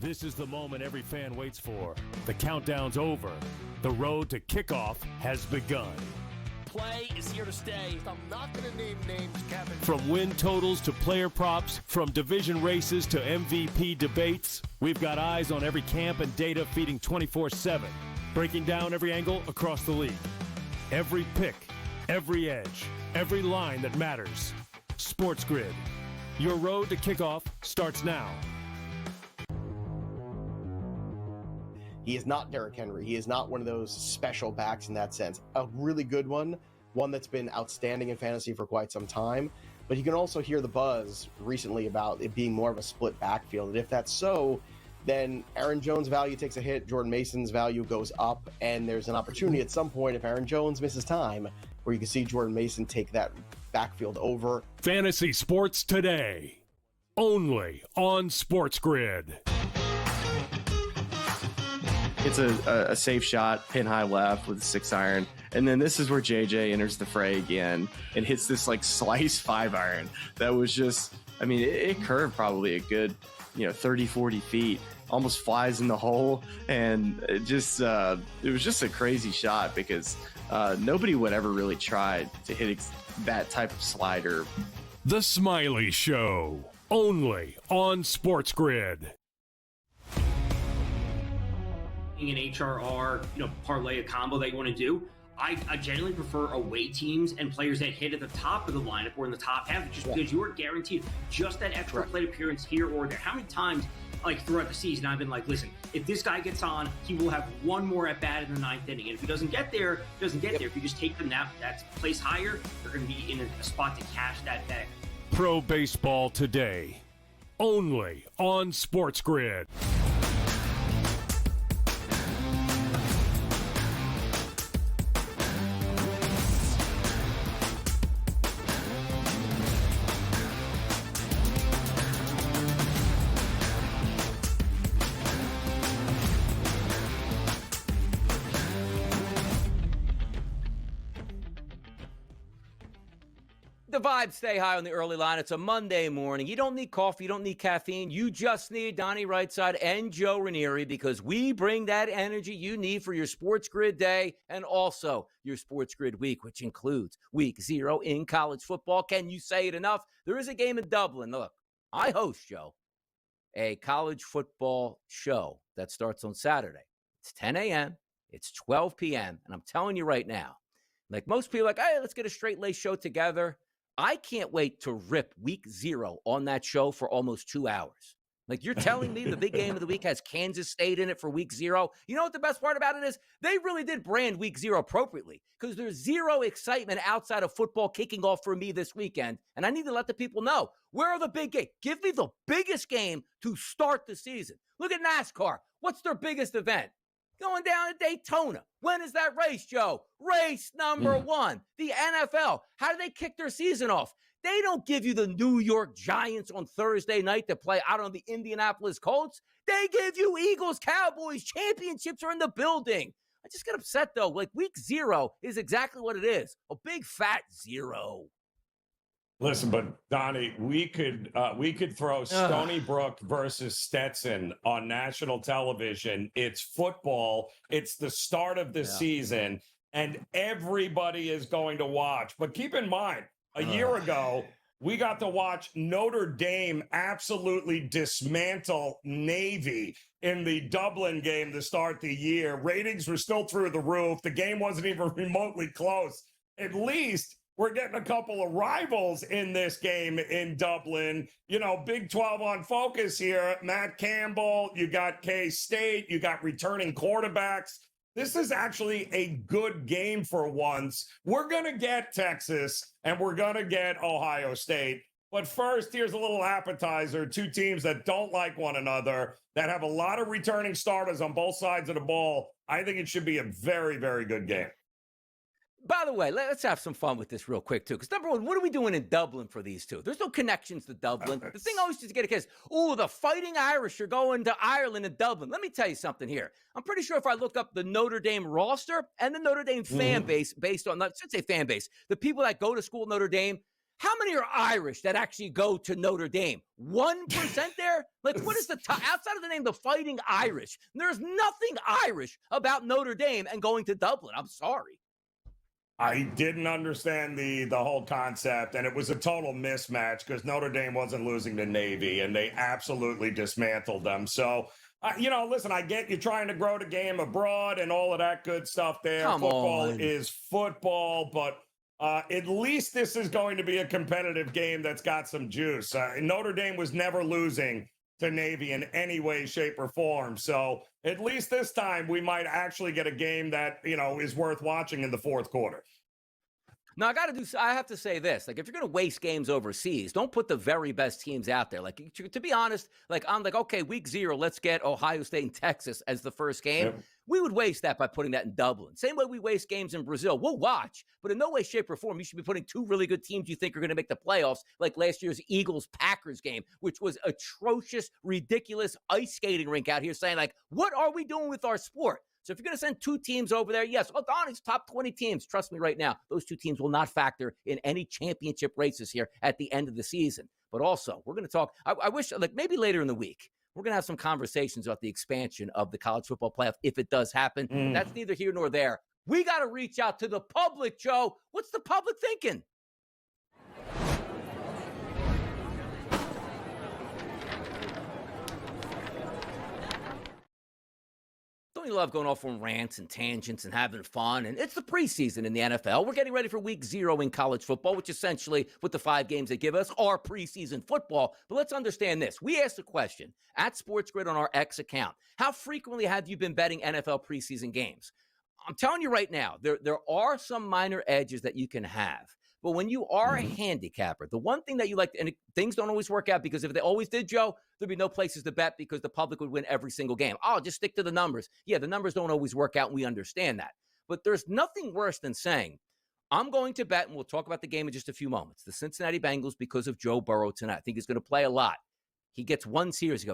This is the moment every fan waits for. The countdown's over. The road to kickoff has begun. Play is here to stay. I'm not going to name names, Kevin. From win totals to player props, from division races to MVP debates, we've got eyes on every camp and data feeding 24/7, breaking down every angle across the league. Every pick, every edge, every line that matters. SportsGrid. Your road to kickoff starts now. He is not Derrick Henry. He is not one of those special backs in that sense. A really good one that's been outstanding in fantasy for quite some time. But you can also hear the buzz recently about it being more of a split backfield. And if that's so, then Aaron Jones' value takes a hit, Jordan Mason's value goes up, and there's an opportunity at some point if Aaron Jones misses time where you can see Jordan Mason take that backfield over. Fantasy sports today, only on SportsGrid. It's a safe shot, pin high left with a 6-iron. And then this is where JJ enters the fray again and hits this like slice 5-iron. That was just, I mean, it curved probably a good, 30, 40 feet, almost flies in the hole. And it was just a crazy shot because nobody would ever really try to hit that type of slider. The Smiley Show, only on SportsGrid. An HRR, parlay, a combo that you want to do. I generally prefer away teams and players that hit at the top of the lineup or in the top half, just because you are guaranteed just that extra plate appearance here or there. How many times, throughout the season, I've been like, listen, if this guy gets on, he will have one more at bat in the 9th inning. And if he doesn't get there, he doesn't get there. If you just take them that place higher, they're going to be in a spot to cash that bag. Pro baseball today, only on SportsGrid. The vibes stay high on the early line. It's a Monday morning. You don't need coffee. You don't need caffeine. You just need Donnie Rightside and Joe Ranieri, because we bring that energy you need for your SportsGrid day and also your SportsGrid week, which includes week 0 in college football. Can you say it enough? There is a game in Dublin. Look, I host, Joe, a college football show that starts on Saturday. It's 10 a.m. It's 12 p.m. And I'm telling you right now, like most people are like, hey, let's get a straight-lace show together. I can't wait to rip week 0 on that show for almost 2 hours. Like, you're telling me the big game of the week has Kansas State in it for week 0? You know what the best part about it is? They really did brand week 0 appropriately, because there's zero excitement outside of football kicking off for me this weekend. And I need to let the people know, where are the big games? Give me the biggest game to start the season. Look at NASCAR. What's their biggest event? Going down to Daytona. When is that race, Joe? Race number 1. The NFL. How do they kick their season off? They don't give you the New York Giants on Thursday night to play out on the Indianapolis Colts. They give you Eagles, Cowboys. Championships are in the building. I just get upset, though. Like, week 0 is exactly what it is. A big fat 0. Listen, but Donnie, we could throw Stony Brook versus Stetson on national television. It's football. It's the start of the season, and everybody is going to watch. But keep in mind, a year ago, we got to watch Notre Dame absolutely dismantle Navy in the Dublin game to start the year. Ratings were still through the roof. The game wasn't even remotely close. At least we're getting a couple of rivals in this game in Dublin. Big 12 on focus here. Matt Campbell, you got K-State, you got returning quarterbacks. This is actually a good game for once. We're going to get Texas and we're going to get Ohio State. But first, here's a little appetizer. 2 teams that don't like one another, that have a lot of returning starters on both sides of the ball. I think it should be a very, very good game. By the way, let's have some fun with this real quick, too. Because number one, what are we doing in Dublin for these two? There's no connections to Dublin. The thing always just get a kiss. Oh, the Fighting Irish are going to Ireland and Dublin. Let me tell you something here. I'm pretty sure if I look up the Notre Dame roster and the Notre Dame fan base, based on, I should say fan base, the people that go to school at Notre Dame, How many are Irish that actually go to Notre Dame? 1% there? Like, what is the outside of the name, the Fighting Irish? There's nothing Irish about Notre Dame and going to Dublin. I'm sorry. I didn't understand the whole concept, and it was a total mismatch because Notre Dame wasn't losing to Navy, and they absolutely dismantled them. So, listen, I get you trying to grow the game abroad and all of that good stuff there. Come football on. is football, but at least this is going to be a competitive game that's got some juice. Notre Dame was never losing to Navy in any way, shape, or form. So at least this time we might actually get a game that, is worth watching in the fourth quarter. Now, I have to say this. Like, if you're going to waste games overseas, don't put the very best teams out there. Like, to be honest, I'm like, okay, week 0, let's get Ohio State and Texas as the first game. Yep. We would waste that by putting that in Dublin. Same way we waste games in Brazil. We'll watch, but in no way, shape, or form, you should be putting 2 really good teams you think are going to make the playoffs, like last year's Eagles-Packers game, which was atrocious, ridiculous ice skating rink out here saying, like, what are we doing with our sport? So if you're going to send 2 teams over there, yes, Donnie's top 20 teams. Trust me right now, those 2 teams will not factor in any championship races here at the end of the season. But also, we're going to talk, I wish, like maybe later in the week, we're going to have some conversations about the expansion of the college football playoff if it does happen. That's neither here nor there. We got to reach out to the public, Joe. What's the public thinking? Don't you love going off on rants and tangents and having fun? And it's the preseason in the NFL. We're getting ready for week 0 in college football, which essentially, with the 5 games they give us, are preseason football. But let's understand this. We asked a question at SportsGrid on our X account. How frequently have you been betting NFL preseason games? I'm telling you right now, there are some minor edges that you can have. But when you are a handicapper, the one thing that you like, and things don't always work out because if they always did, Joe, there'd be no places to bet because the public would win every single game. Oh, just stick to the numbers. Yeah, the numbers don't always work out, and we understand that. But there's nothing worse than saying, I'm going to bet, and we'll talk about the game in just a few moments, the Cincinnati Bengals because of Joe Burrow tonight. I think he's going to play a lot. He gets 1 series.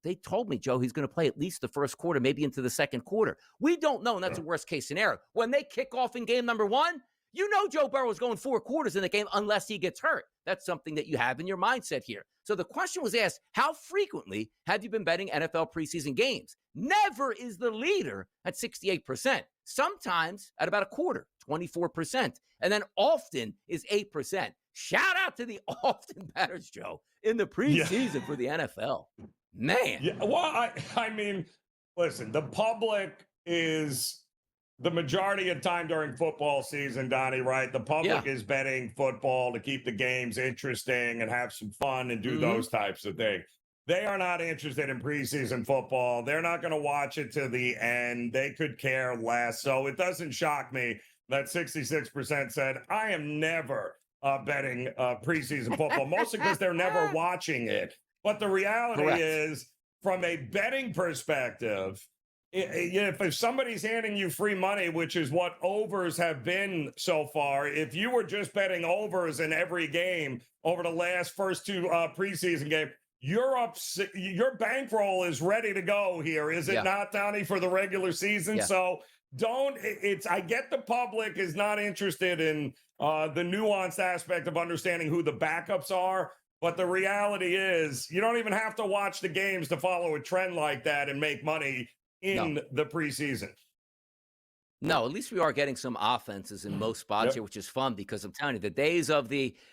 They told me, Joe, he's going to play at least the first quarter, maybe into the second quarter. We don't know, and that's a worst-case scenario. When they kick off in game number 1, you know Joe Burrow is going 4 quarters in the game unless he gets hurt. That's something that you have in your mindset here. So the question was asked, how frequently have you been betting NFL preseason games? Never is the leader at 68%. Sometimes at about a quarter, 24%. And then often is 8%. Shout out to the often batters, Joe, in the preseason for the NFL. Man. Yeah, well, I mean, listen, the public is the majority of time during football season, Donnie, right? The public is betting football to keep the games interesting and have some fun and do those types of things. They are not interested in preseason football. They're not going to watch it to the end. They could care less. So it doesn't shock me that 66% said, I am never betting preseason football, mostly because they're never watching it. But the reality is, from a betting perspective, if somebody's handing you free money, which is what overs have been so far, if you were just betting overs in every game over the first 2 preseason games, your bankroll is ready to go here, is it not, Donnie, for the regular season? So I get the public is not interested in the nuanced aspect of understanding who the backups are. But the reality is you don't even have to watch the games to follow a trend like that and make money in the preseason. No, at least we are getting some offenses in most spots here, which is fun because I'm telling you, the days of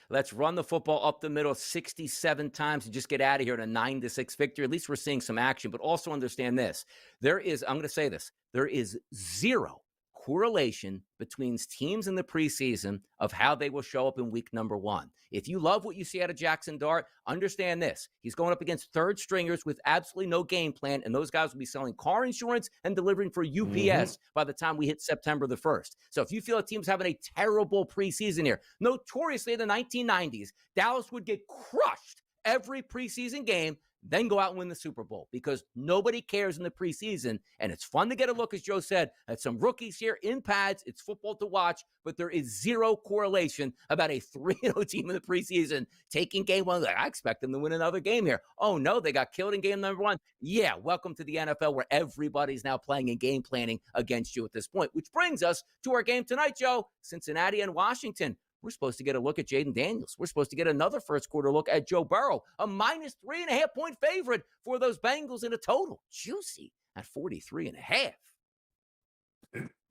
let's run the football up the middle 67 times and just get out of here in a 9-6 victory, at least we're seeing some action. But also understand this. I'm going to say this. There is 0 correlation between teams in the preseason of how they will show up in week number 1. If you love what you see out of Jackson Dart, understand this. He's going up against third stringers with absolutely no game plan, and those guys will be selling car insurance and delivering for UPS by the time we hit September the 1st. So if you feel a team's having a terrible preseason here, notoriously in the 1990s, Dallas would get crushed every preseason game, then go out and win the Super Bowl because nobody cares in the preseason. And it's fun to get a look, as Joe said, at some rookies here in pads. It's football to watch, but there is 0 correlation about a 3-0 team in the preseason taking game 1. Like, I expect them to win another game here. Oh, no, they got killed in game number 1. Yeah, welcome to the NFL where everybody's now playing and game planning against you at this point, which brings us to our game tonight, Joe, Cincinnati and Washington. we're supposed to get a look at Jaden Daniels. We're supposed to get another first quarter look at Joe Burrow, a minus 3.5 point favorite for those Bengals in a total. Juicy at 43.5.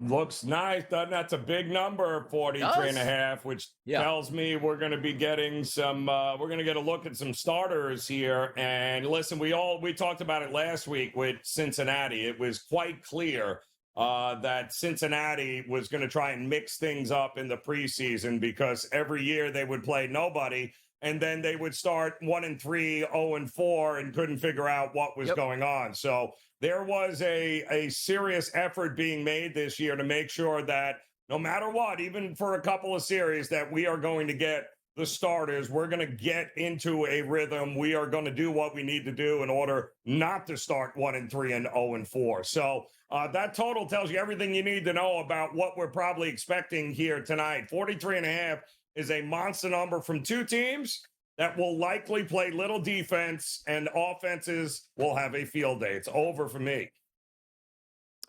Looks nice. That's a big number, 43.5, which tells me we're going to be getting some, we're going to get a look at some starters here. And listen, we talked about it last week with Cincinnati. It was quite clear that Cincinnati was going to try and mix things up in the preseason because every year they would play nobody. And then they would start 1-3, 0-4, and couldn't figure out what was going on. So there was a serious effort being made this year to make sure that no matter what, even for a couple of series, that we are going to get the starters. We're going to get into a rhythm. We are going to do what we need to do in order not to start 1-3 and 0-4. So that total tells you everything you need to know about what we're probably expecting here tonight. 43.5 is a monster number from two teams that will likely play little defense, and offenses will have a field day. It's over for me.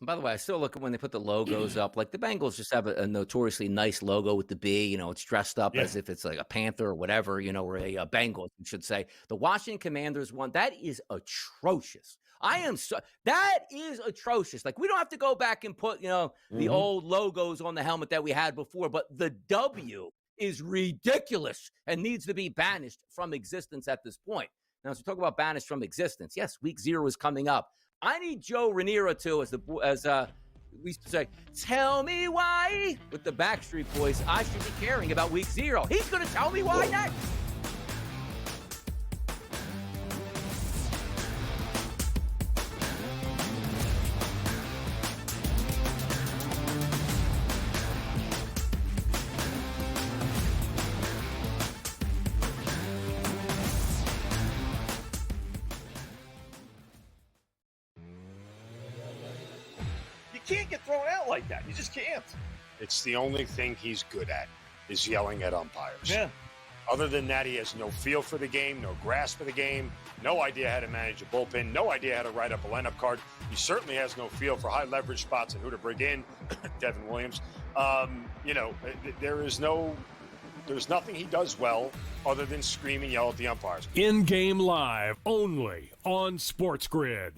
By the way, I still look at when they put the logos up. Like the Bengals just have a notoriously nice logo with the B. You know, it's dressed up as if it's like a panther or whatever, you know, or a Bengal, you should say. The Washington Commanders one, that is atrocious. That is atrocious. Like, we don't have to go back and put, you know, the old logos on the helmet that we had before, but the W is ridiculous and needs to be banished from existence at this point. Now, as we talk about banished from existence, yes, week 0 is coming up. I need Joe Ranieri too, as we used to say, tell me why, with the Backstreet Boys, I should be caring about week 0. He's going to tell me why next. Can't get thrown out like that. You just can't. It's the only thing he's good at is yelling at umpires. Yeah. Other than that, he has no feel for the game, no grasp for the game, no idea how to manage a bullpen, no idea how to write up a lineup card. He certainly has no feel for high leverage spots and who to bring in. Devin Williams. You know, there's nothing he does well other than scream and yell at the umpires. In-game live only on SportsGrid.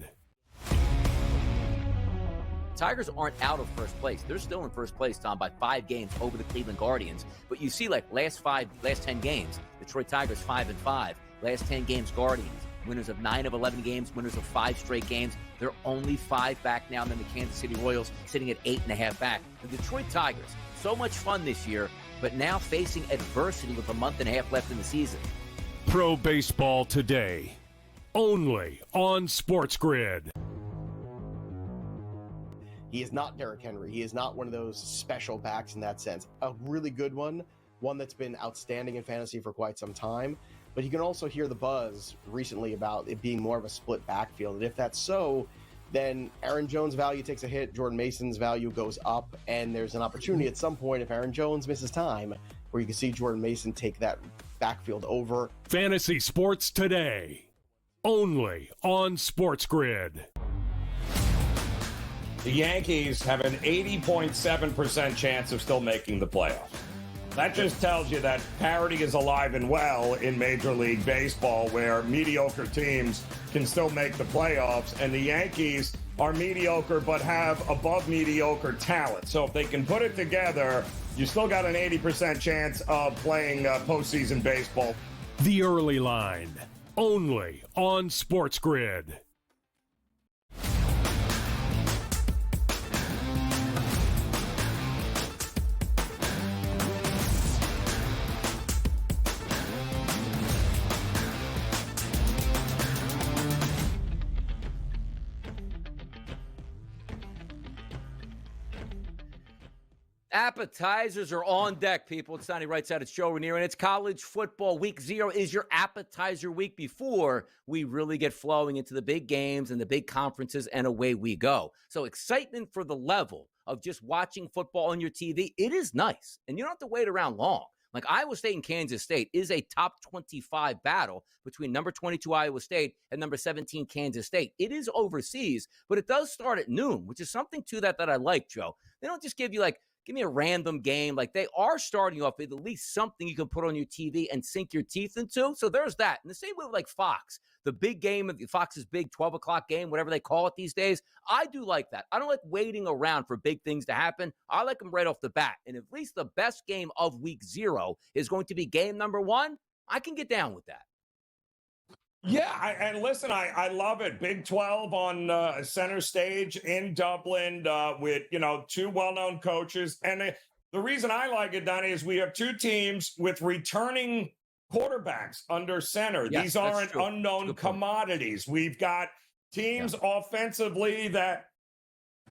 Tigers aren't out of first place. They're still in first place, Tom, by 5 games over the Cleveland Guardians. But you see, like, last 10 games, Detroit Tigers 5-5. Last 10 games, Guardians. Winners of 9 of 11 games, winners of 5 straight games. They're only 5 back now than the Kansas City Royals, sitting at 8.5 back. The Detroit Tigers, so much fun this year, but now facing adversity with a month and a half left in the season. Pro Baseball Today, only on SportsGrid. He is not Derrick Henry. He is not one of those special backs in that sense. A really good one that's been outstanding in fantasy for quite some time. But you can also hear the buzz recently about it being more of a split backfield. And if that's so, then Aaron Jones' value takes a hit, Jordan Mason's value goes up, and there's an opportunity at some point, if Aaron Jones misses time, where you can see Jordan Mason take that backfield over. Fantasy Sports Today, only on SportsGrid. The Yankees have an 80.7% chance of still making the playoffs. That just tells you that parity is alive and well in Major League Baseball, where mediocre teams can still make the playoffs, and the Yankees are mediocre but have above mediocre talent. So if they can put it together, you still got an 80% chance of playing postseason baseball. The Early Line, only on SportsGrid. Appetizers are on deck, people. It's Donnie right side. It's Joe Ranieri, and it's college football. Week 0 is your appetizer week before we really get flowing into the big games and the big conferences, and away we go. So excitement for the level of just watching football on your TV, it is nice. And you don't have to wait around long. Like Iowa State and Kansas State is a top 25 battle between number 22 Iowa State and number 17 Kansas State. It is overseas, but it does start at noon, which is something to that I like, Joe. They don't just give you like Give me a random game. Like, they are starting off with at least something you can put on your TV and sink your teeth into. So there's that. And the same way with like Fox, the big game of Fox's big 12 o'clock game, whatever they call it these days. I do like that. I don't like waiting around for big things to happen. I like them right off the bat. And at least the best game of week 0 is going to be game number 1, I can get down with that. Yeah, and listen, I love it. Big 12 on center stage in Dublin with, 2 well-known coaches. And the reason I like it, Donnie, is we have 2 teams with returning quarterbacks under center. Yes, these aren't unknown commodities. We've got teams offensively that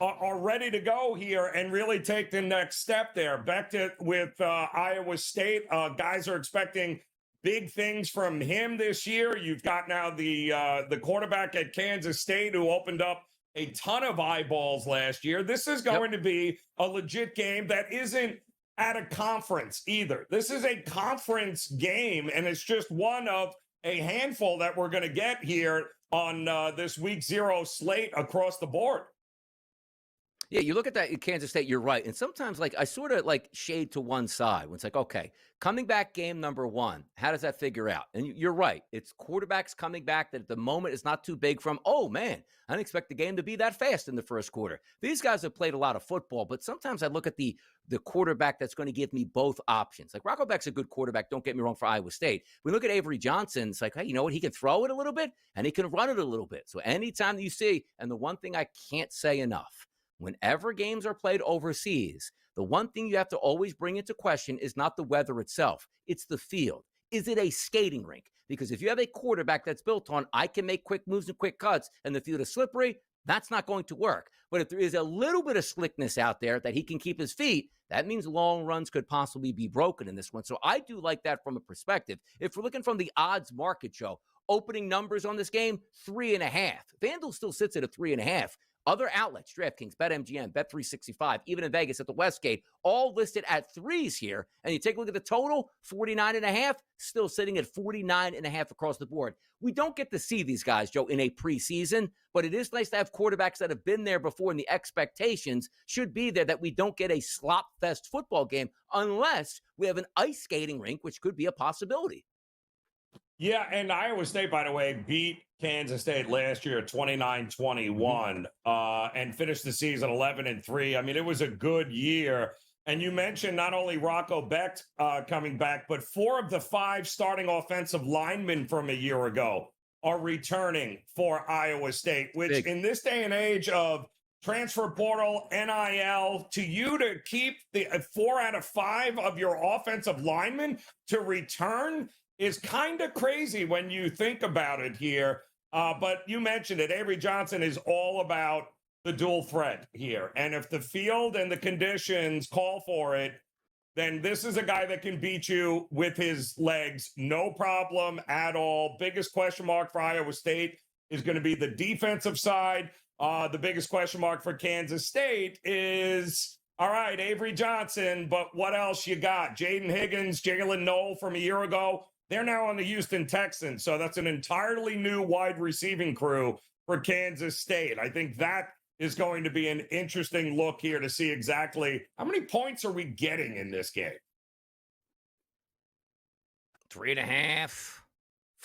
are ready to go here and really take the next step there. Beckett with Iowa State. Guys are expecting big things from him this year. You've got now the quarterback at Kansas State who opened up a ton of eyeballs last year. This is going to be a legit game that isn't at a conference either. This is a conference game, and it's just one of a handful that we're going to get here on this week 0 slate across the board. Yeah, you look at that in Kansas State, you're right. And sometimes, like, I sort of, like, shade to one side when it's like, okay, coming back game number 1, how does that figure out? And you're right. It's quarterbacks coming back that at the moment is not too big from, oh, man, I didn't expect the game to be that fast in the first quarter. These guys have played a lot of football, but sometimes I look at the quarterback that's going to give me both options. Like, Rocco Beck's a good quarterback, don't get me wrong, for Iowa State. We look at Avery Johnson, it's like, hey, you know what? He can throw it a little bit, and he can run it a little bit. So anytime you see, and the one thing I can't say enough, whenever games are played overseas, the one thing you have to always bring into question is not the weather itself. It's the field. Is it a skating rink? Because if you have a quarterback that's built on, I can make quick moves and quick cuts, and the field is slippery, that's not going to work. But if there is a little bit of slickness out there that he can keep his feet, that means long runs could possibly be broken in this one. So I do like that from a perspective. If we're looking from the odds market show, opening numbers on this game, 3.5. FanDuel still sits at a 3.5. Other outlets, DraftKings, BetMGM, Bet365, even in Vegas at the Westgate, all listed at 3s here. And you take a look at the total, 49.5, still sitting at 49.5 across the board. We don't get to see these guys, Joe, in a preseason, but it is nice to have quarterbacks that have been there before, and the expectations should be there that we don't get a slop fest football game unless we have an ice skating rink, which could be a possibility. Yeah, and Iowa State, by the way, beat Kansas State last year 29-21 and finished the season 11-3. I mean, it was a good year. And you mentioned not only Rocco Beck coming back, but 4 of the 5 starting offensive linemen from a year ago are returning for Iowa State, which in this day and age of transfer portal, NIL, to you to keep the 4 out of 5 of your offensive linemen to return is kind of crazy when you think about it here. But you mentioned it. Avery Johnson is all about the dual threat here. And if the field and the conditions call for it, then this is a guy that can beat you with his legs. No problem at all. Biggest question mark for Iowa State is going to be the defensive side. The biggest question mark for Kansas State is, all right, Avery Johnson, but what else you got? Jaden Higgins, Jalen Noel from a year ago. They're now on the Houston Texans, so that's an entirely new wide receiving crew for Kansas State. I think that is going to be an interesting look here to see exactly how many points are we getting in this game. 3.5,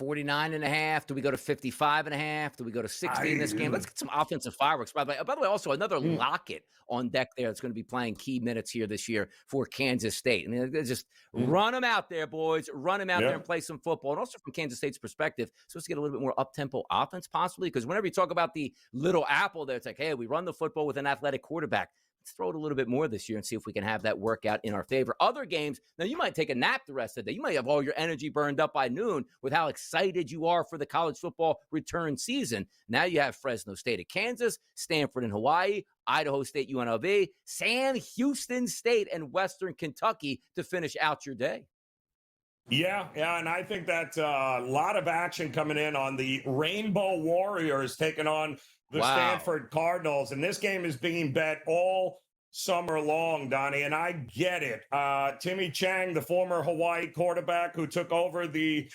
49.5. Do we go to 55.5? Do we go to 60 in this game? Let's get some offensive fireworks. By the way, also another Lockett on deck there that's going to be playing key minutes here this year for Kansas State. I mean, just run them out there, boys. Run them out there and play some football. And also from Kansas State's perspective, supposed to get a little bit more up-tempo offense possibly, because whenever you talk about the little apple there, it's like, hey, we run the football with an athletic quarterback. Let's throw it a little bit more this year and see if we can have that work out in our favor. Other games, now you might take a nap the rest of the day. You might have all your energy burned up by noon with how excited you are for the college football return season. Now you have Fresno State at Kansas, Stanford and Hawaii, Idaho State, UNLV, Sam Houston State, and Western Kentucky to finish out your day. Yeah, and I think that's a lot of action coming in on the Rainbow Warriors taking on the Stanford Cardinals. And this game is being bet all summer long, Donnie, and I get it. Timmy Chang, the former Hawaii quarterback who took over the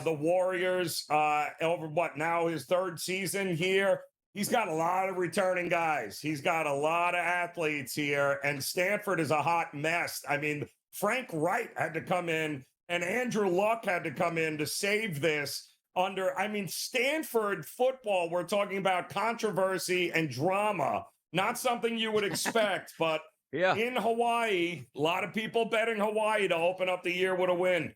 Warriors over now his 3rd season here. He's got a lot of returning guys. He's got a lot of athletes here, and Stanford is a hot mess. I mean, Frank Wright had to come in, and Andrew Luck had to come in to save this Stanford football, we're talking about controversy and drama. Not something you would expect, but in Hawaii, a lot of people betting Hawaii to open up the year with a win.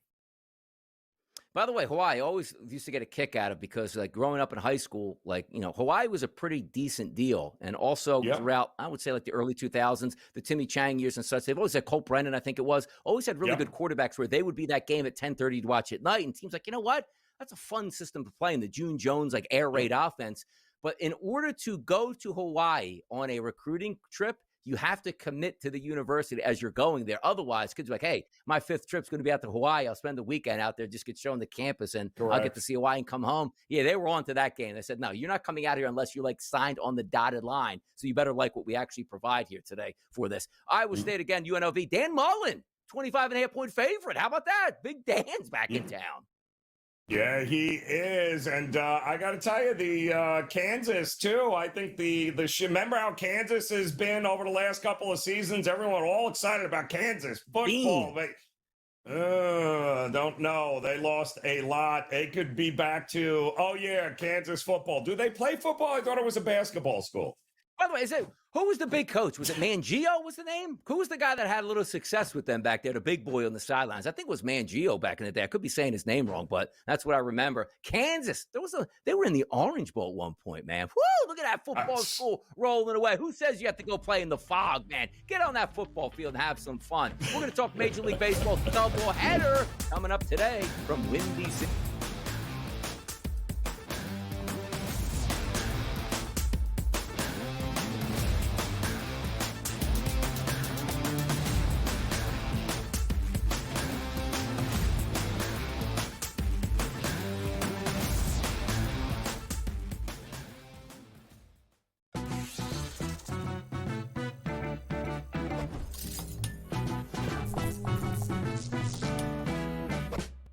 By the way, Hawaii always used to get a kick out of because, like, growing up in high school, Hawaii was a pretty decent deal. And also throughout, I would say, like the early 2000s, the Timmy Chang years and such, they've always had Colt Brennan, I think it was, always had really good quarterbacks where they would be that game at 10:30 to watch at night. And teams like, you know what? That's a fun system to play in the June Jones, like air raid offense. But in order to go to Hawaii on a recruiting trip, you have to commit to the university as you're going there. Otherwise, kids are like, hey, my 5th trip's going to be out to Hawaii. I'll spend the weekend out there, just get shown the campus, and I'll get to see Hawaii and come home. Yeah, they were on to that game. They said, no, you're not coming out here unless you're like signed on the dotted line. So you better like what we actually provide here today for this. Iowa State again, UNLV. Dan Mullen, 25.5-point favorite. How about that? Big Dan's back in town. Yeah, he is. And I got to tell you, the Kansas, too. I think remember how Kansas has been over the last couple of seasons? Everyone all excited about Kansas football. Don't know. They lost a lot. They could be back to, Kansas football. Do they play football? I thought it was a basketball school. By the way, who was the big coach? Was it Mangio was the name? Who was the guy that had a little success with them back there, the big boy on the sidelines? I think it was Mangio back in the day. I could be saying his name wrong, but that's what I remember. Kansas, they were in the Orange Bowl at one point, man. Woo, look at that football school rolling away. Who says you have to go play in the fog, man? Get on that football field and have some fun. We're going to talk Major League Baseball doubleheader coming up today from Windy City.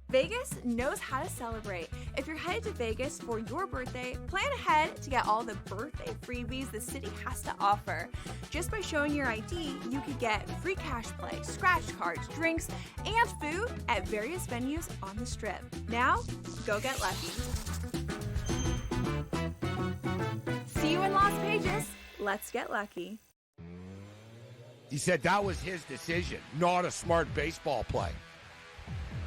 Vegas knows how to celebrate. If you're headed to Vegas for your birthday, plan ahead to get all the birthday freebies the city has to offer. Just by showing your ID, you could get free cash play, scratch cards, drinks, and food at various venues on the Strip. Now, go get lucky. See you in Las Vegas. Let's get lucky. He said that was his decision, not a smart baseball play.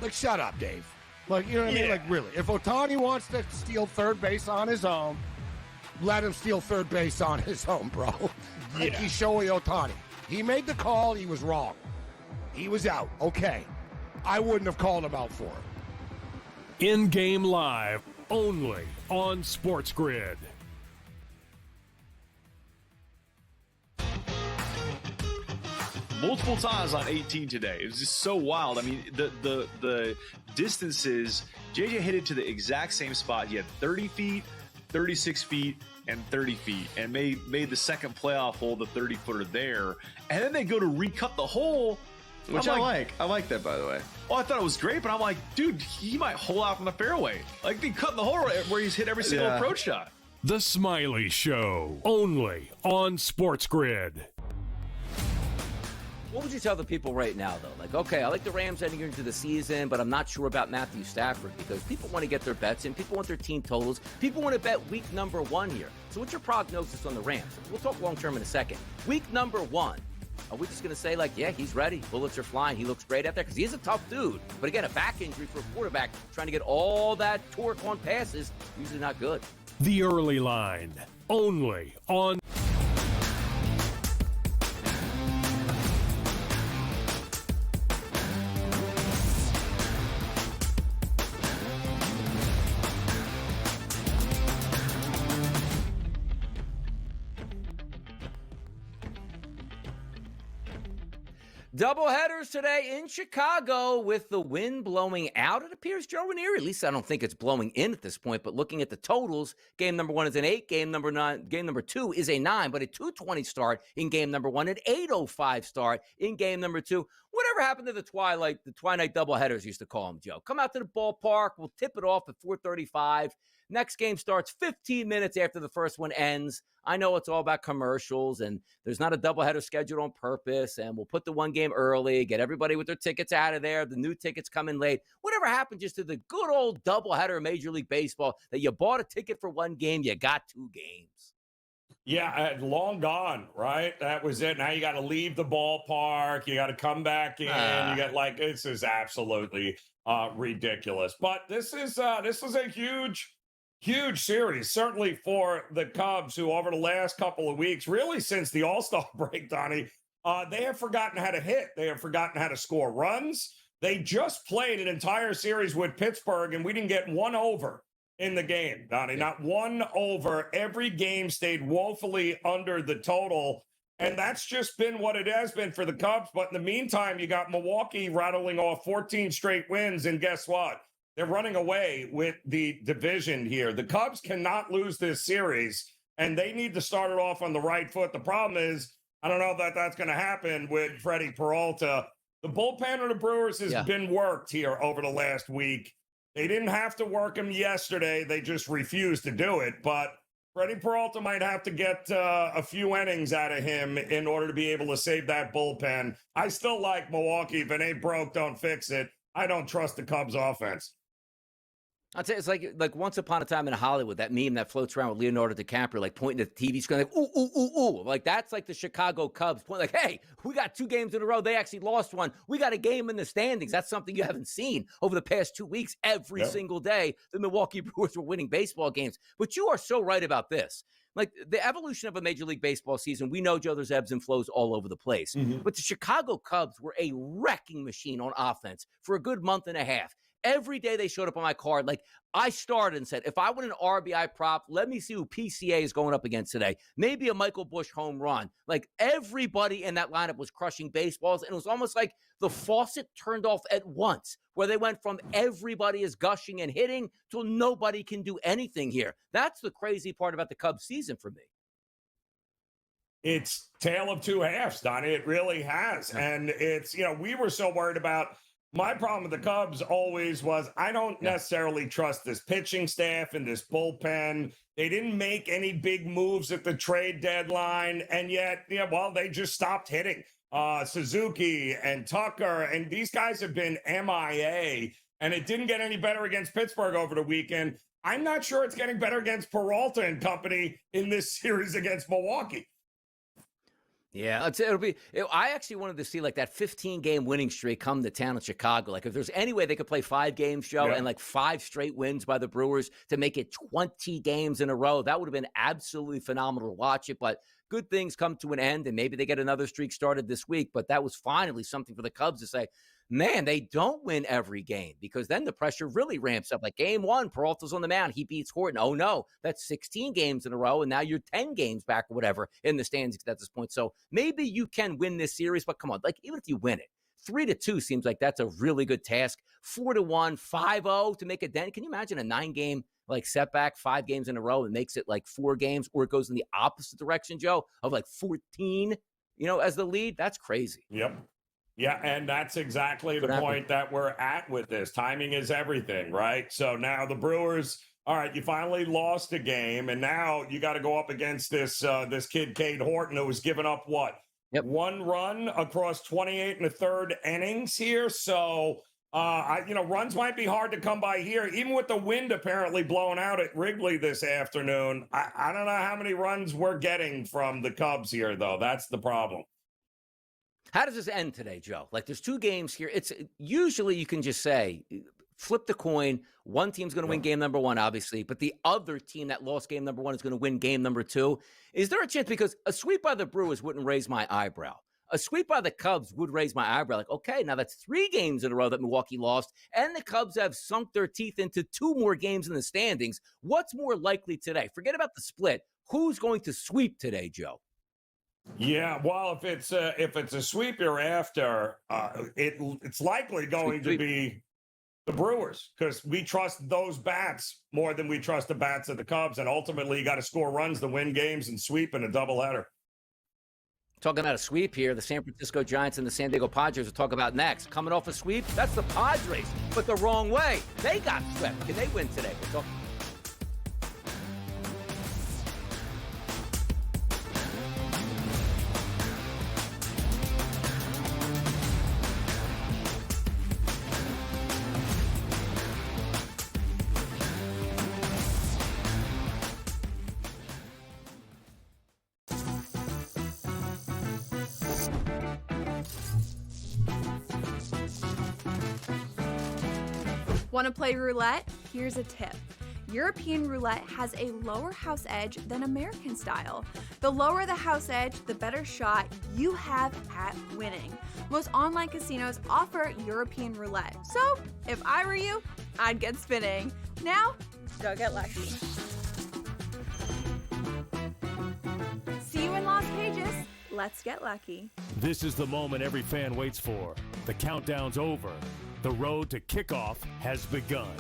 Like, shut up, Dave. Like, you know what I mean? Like, really. If Ohtani wants to steal third base on his own, let him steal third base on his own, bro. Like, he's Shohei Ohtani. He made the call. He was wrong. He was out. Okay. I wouldn't have called him out for it. In-game live, only on SportsGrid. Multiple times on 18 today. It was just so wild. I mean, the distances, JJ hit it to the exact same spot. He had 30 feet, 36 feet, and 30 feet, and made the second playoff hole, the 30-footer there. And then they go to recut the hole, which I like. I like that, by the way. Oh, I thought it was great, but I'm like, dude, he might hole out from the fairway. Like, they cut the hole where he's hit every single approach shot. The Smiley Show, only on SportsGrid. What would you tell the people right now, though? Like, okay, I like the Rams heading into the season, but I'm not sure about Matthew Stafford because people want to get their bets in. People want their team totals. People want to bet week number 1 here. So what's your prognosis on the Rams? We'll talk long-term in a second. Week number 1. Are we just going to say, like, yeah, he's ready. Bullets are flying. He looks great out there because he's a tough dude. But again, a back injury for a quarterback trying to get all that torque on passes, usually not good. The Early Line, only on Doubleheaders today in Chicago with the wind blowing out. It appears, Joe Ranieri, at least I don't think it's blowing in at this point, but looking at the totals, game number 1 is an 8, game number 2 is a 9, but a 2:20 start in game number 1, an 8:05 start in game number 2. Whatever Whatever happened to the twilight doubleheaders used to call them, Joe? Come out to the ballpark. We'll tip it off at 4:35. Next game starts 15 minutes after the first one ends. I know it's all about commercials, and there's not a doubleheader scheduled on purpose, and we'll put the one game early, get everybody with their tickets out of there. The new tickets come in late. Whatever happened just to the good old doubleheader of Major League Baseball that you bought a ticket for one game, you got two games? Yeah, long gone, right? That was it. Now you got to leave the ballpark. You got to come back in. You got this is absolutely ridiculous. But this is a huge series, certainly for the Cubs, who over the last couple of weeks, really since the All-Star break, Donnie, they have forgotten how to hit. They have forgotten how to score runs. They just played an entire series with Pittsburgh, and we didn't get one over in the game, Donnie. Not one over. Every game stayed woefully under the total. And that's just been what it has been for the Cubs. But in the meantime, you got Milwaukee rattling off 14 straight wins. And guess what? They're running away with the division here. The Cubs cannot lose this series, and they need to start it off on the right foot. The problem is, I don't know that that's going to happen with Freddie Peralta. The bullpen of the Brewers has been worked here over the last week. They didn't have to work him yesterday. They just refused to do it. But Freddie Peralta might have to get a few innings out of him in order to be able to save that bullpen. I still like Milwaukee. If it ain't broke, don't fix it. I don't trust the Cubs offense. I'd say it's like Once Upon a Time in Hollywood, that meme that floats around with Leonardo DiCaprio, like pointing at the TV screen, like, ooh, ooh, ooh, ooh. Like, that's like the Chicago Cubs point, like, hey, we got 2 games in a row. They actually lost one. We got a game in the standings. That's something you haven't seen over the past 2 weeks. Every single day, the Milwaukee Brewers were winning baseball games. But you are so right about this. Like, the evolution of a Major League Baseball season, we know, Joe, there's ebbs and flows all over the place. But the Chicago Cubs were a wrecking machine on offense for a good month and a half. Every day they showed up on my card. Like, I started and said, if I win an RBI prop, let me see who PCA is going up against today. Maybe a Michael Busch home run. Like, everybody in that lineup was crushing baseballs, and it was almost like the faucet turned off at once, where they went from everybody is gushing and hitting to nobody can do anything here. That's the crazy part about the Cubs season for me. It's tale of two halves, Donnie. It really has. And it's, we were so worried about. My problem with the Cubs always was I don't necessarily trust this pitching staff and this bullpen. They didn't make any big moves at the trade deadline, and yet, they just stopped hitting. Suzuki and Tucker, and these guys have been MIA, and it didn't get any better against Pittsburgh over the weekend. I'm not sure it's getting better against Peralta and company in this series against Milwaukee. Yeah, I actually wanted to see like that 15-game winning streak come to town in Chicago. Like, if there's any way they could play 5 games, Joe, and like 5 straight wins by the Brewers to make it 20 games in a row, that would have been absolutely phenomenal to watch it. But good things come to an end, and maybe they get another streak started this week. But that was finally something for the Cubs to say, man, they don't win every game, because then the pressure really ramps up. Like game 1, Peralta's on the mound. He beats Horton. Oh, no, that's 16 games in a row, and now you're 10 games back or whatever in the standings at this point. So maybe you can win this series, but come on, like even if you win it, 3-2 seems like that's a really good task. 4-1, 5-0 to make a dent. Can you imagine a 9-game like setback, 5 games in a row, and makes it like 4 games, or it goes in the opposite direction, Joe, of like 14, as the lead? That's crazy. Yep. Yeah, and that's exactly the point that we're at with this. Timing is everything, right? So now the Brewers, all right, you finally lost a game, and now you got to go up against this kid, Cade Horton, who was giving up what? 1 run across 28 1/3 innings here. So, runs might be hard to come by here, even with the wind apparently blowing out at Wrigley this afternoon. I don't know how many runs we're getting from the Cubs here, though. That's the problem. How does this end today, Joe? Like, there's 2 games here. It's usually you can just say, flip the coin. One team's going to win game number 1, obviously, but the other team that lost game number 1 is going to win game number 2. Is there a chance? Because a sweep by the Brewers wouldn't raise my eyebrow. A sweep by the Cubs would raise my eyebrow. Like, okay, now that's 3 games in a row that Milwaukee lost, and the Cubs have sunk their teeth into 2 more games in the standings. What's more likely today? Forget about the split. Who's going to sweep today, Joe? Yeah, well, if it's a sweep you're after, it's likely going to be the Brewers, because we trust those bats more than we trust the bats of the Cubs, and ultimately you got to score runs to win games and sweep in a doubleheader. Talking about a sweep here, the San Francisco Giants and the San Diego Padres will talk about next. Coming off a sweep, that's the Padres, but the wrong way. They got swept. Can they win today? We'll talk. Want to play roulette? Here's a tip. European roulette has a lower house edge than American style. The lower the house edge, the better shot you have at winning. Most online casinos offer European roulette. So, if I were you, I'd get spinning. Now, go get lucky. See you in Las Vegas. Let's get lucky. This is the moment every fan waits for. The countdown's over. The road to kickoff has begun.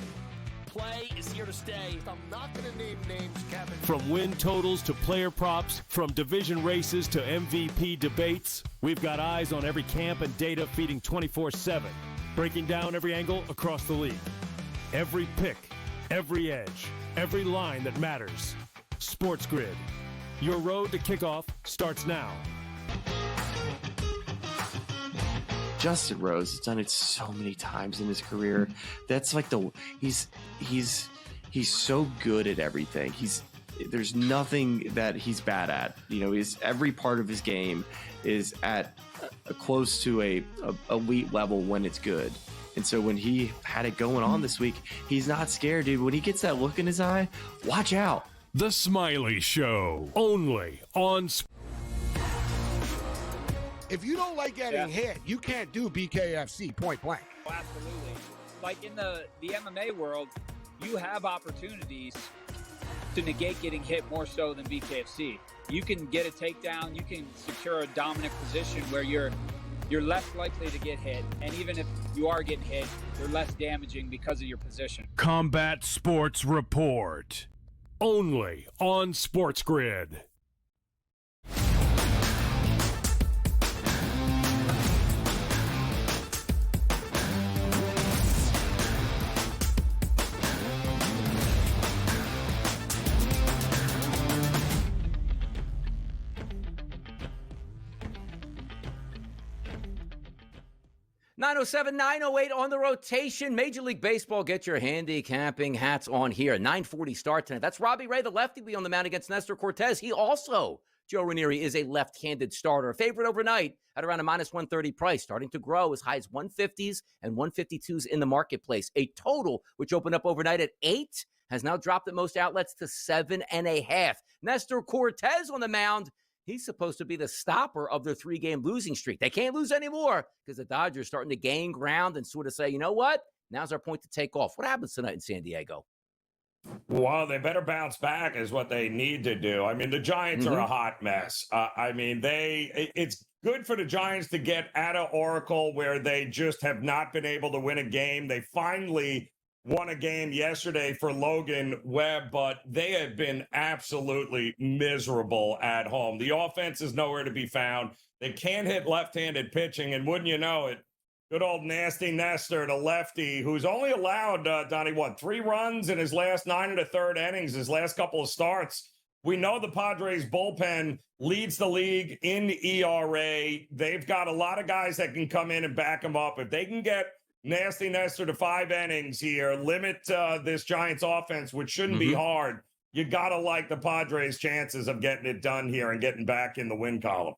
Play is here to stay. I'm not going to name names, Kevin. From win totals to player props, from division races to MVP debates, we've got eyes on every camp and data feeding 24/7, breaking down every angle across the league. Every pick, every edge, every line that matters. SportsGrid. Your road to kickoff starts now. Justin Rose has done it so many times in his career. That's like he's so good at everything. There's nothing that he's bad at. You know, every part of his game is at close to a elite level when it's good. And so when he had it going on this week, he's not scared, dude. When he gets that look in his eye, watch out. The Smiley Show, only on If you don't like getting hit, you can't do BKFC point blank. Oh, absolutely. Like in the MMA world, you have opportunities to negate getting hit more so than BKFC. You can get a takedown, you can secure a dominant position where you're less likely to get hit, and even if you are getting hit, you're less damaging because of your position. Combat Sports Report, only on SportsGrid. 907, 908 on the rotation. Major League Baseball, get your handicapping hats on here. 9:40 start tonight. That's Robbie Ray, the lefty, be on the mound against Nestor Cortez. He also, Joe Ranieri, is a left-handed starter. Favorite overnight at around a minus 130 price, starting to grow as high as 150s and 152s in the marketplace. A total, which opened up overnight at 8, has now dropped at most outlets to 7.5. Nestor Cortez on the mound. He's supposed to be the stopper of their 3-game losing streak. They can't lose anymore because the Dodgers are starting to gain ground and sort of say, you know what? Now's our point to take off. What happens tonight in San Diego? Well, they better bounce back is what they need to do. I mean, the Giants are a hot mess. It's good for the Giants to get out of Oracle where they just have not been able to win a game. They finally won a game yesterday for Logan Webb, but they have been absolutely miserable at home. The offense is nowhere to be found. They can't hit left-handed pitching, and wouldn't you know it, good old nasty Nestor, the lefty, who's only allowed, Donnie, 3 runs in his last 9 1/3 innings, his last couple of starts. We know the Padres bullpen leads the league in ERA. They've got a lot of guys that can come in and back them up. If they can get Nasty Nestor to 5 innings here, limit this Giants offense, which shouldn't be hard, you got to like the Padres' chances of getting it done here and getting back in the win column.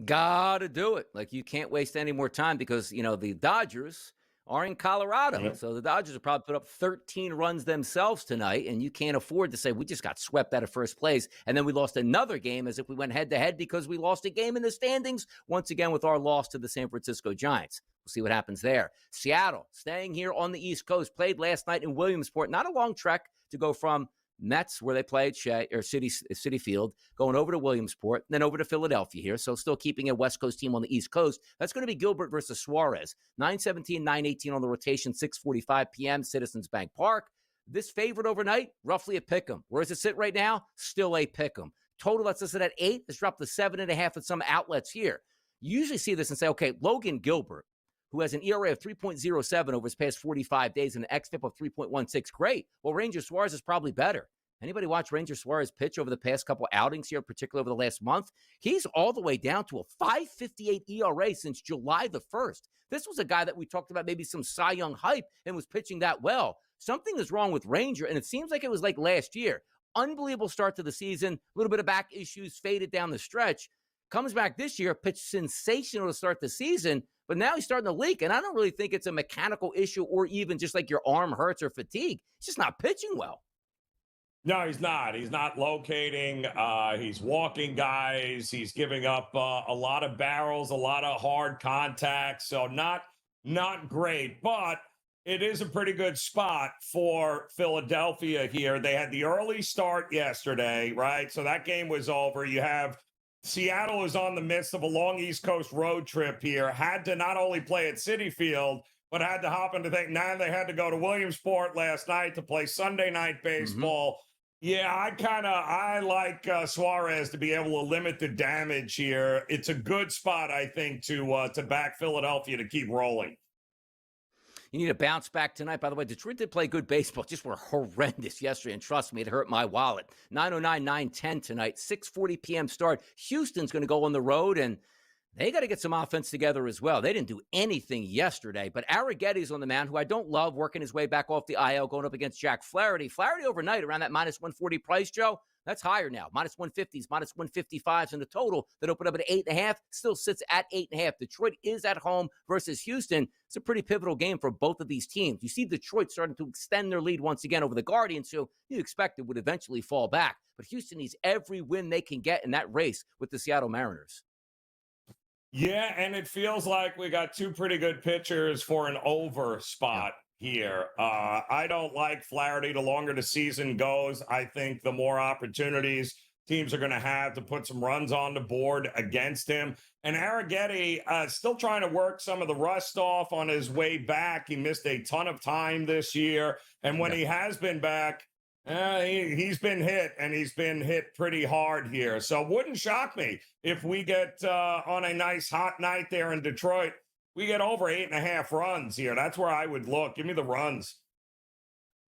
Gotta do it. Like, you can't waste any more time because, you know, the Dodgers are in Colorado. Yep. So the Dodgers will probably put up 13 runs themselves tonight, and you can't afford to say we just got swept out of first place and then we lost another game as if we went head-to-head because we lost a game in the standings, once again with our loss to the San Francisco Giants. We'll see what happens there. Seattle, staying here on the East Coast, played last night in Williamsport. Not a long trek to go from Mets, where they played Citi Field, going over to Williamsport, then over to Philadelphia here. So still keeping a West Coast team on the East Coast. That's going to be Gilbert versus Suarez. 9:17, 9:18 on the rotation, 6:45 p.m., Citizens Bank Park. This favorite overnight, roughly a pick'em. Where does it sit right now? Still a pick'em. Total that's listed at 8. It's dropped to 7.5 at some outlets here. You usually see this and say, okay, Logan Gilbert, who has an ERA of 3.07 over his past 45 days and an xFIP of 3.16. Great. Well, Ranger Suarez is probably better. Anybody watch Ranger Suarez pitch over the past couple outings here, particularly over the last month? He's all the way down to a 5.58 ERA since July the 1st. This was a guy that we talked about maybe some Cy Young hype and was pitching that well. Something is wrong with Ranger, and it seems like it was like last year. Unbelievable start to the season, a little bit of back issues, faded down the stretch. Comes back this year, pitched sensational to start the season, but now he's starting to leak, and I don't really think it's a mechanical issue or even just like your arm hurts or fatigue. He's just not pitching well. No, he's not. He's not locating. He's walking guys. He's giving up a lot of barrels, a lot of hard contact. So not great, but it is a pretty good spot for Philadelphia here. They had the early start yesterday, right? So that game was over. You have Seattle is on the midst of a long East Coast road trip here. Had to not only play at Citi Field, but had to hop into now they had to go to Williamsport last night to play Sunday night baseball. Mm-hmm. Yeah, I like Suarez to be able to limit the damage here. It's a good spot, I think, to back Philadelphia to keep rolling. You need a bounce back tonight. By the way, Detroit did play good baseball, just were horrendous yesterday, and trust me, it hurt my wallet. 9:09, 9:10 tonight, 6:40 p.m. start. Houston's going to go on the road, and they got to get some offense together as well. They didn't do anything yesterday, but Arrigetti's on the mound, who I don't love, working his way back off the IL, going up against Jack Flaherty. Flaherty overnight around that minus 140 price, Joe. That's higher now. Minus 150s, minus 155s in the total that opened up at 8.5, still sits at 8.5. Detroit is at home versus Houston. It's a pretty pivotal game for both of these teams. You see Detroit starting to extend their lead once again over the Guardians, who you expect it would eventually fall back. But Houston needs every win they can get in that race with the Seattle Mariners. Yeah, and it feels like we got two pretty good pitchers for an over spot here. I don't like Flaherty. The longer the season goes, I think the more opportunities teams are going to have to put some runs on the board against him. And Arrighetti still trying to work some of the rust off on his way back. He missed a ton of time this year. And when he has been back, he's been hit, and he's been hit pretty hard here. So wouldn't shock me if we get on a nice hot night there in Detroit, we get over 8.5 runs here. That's where I would look. Give me the runs.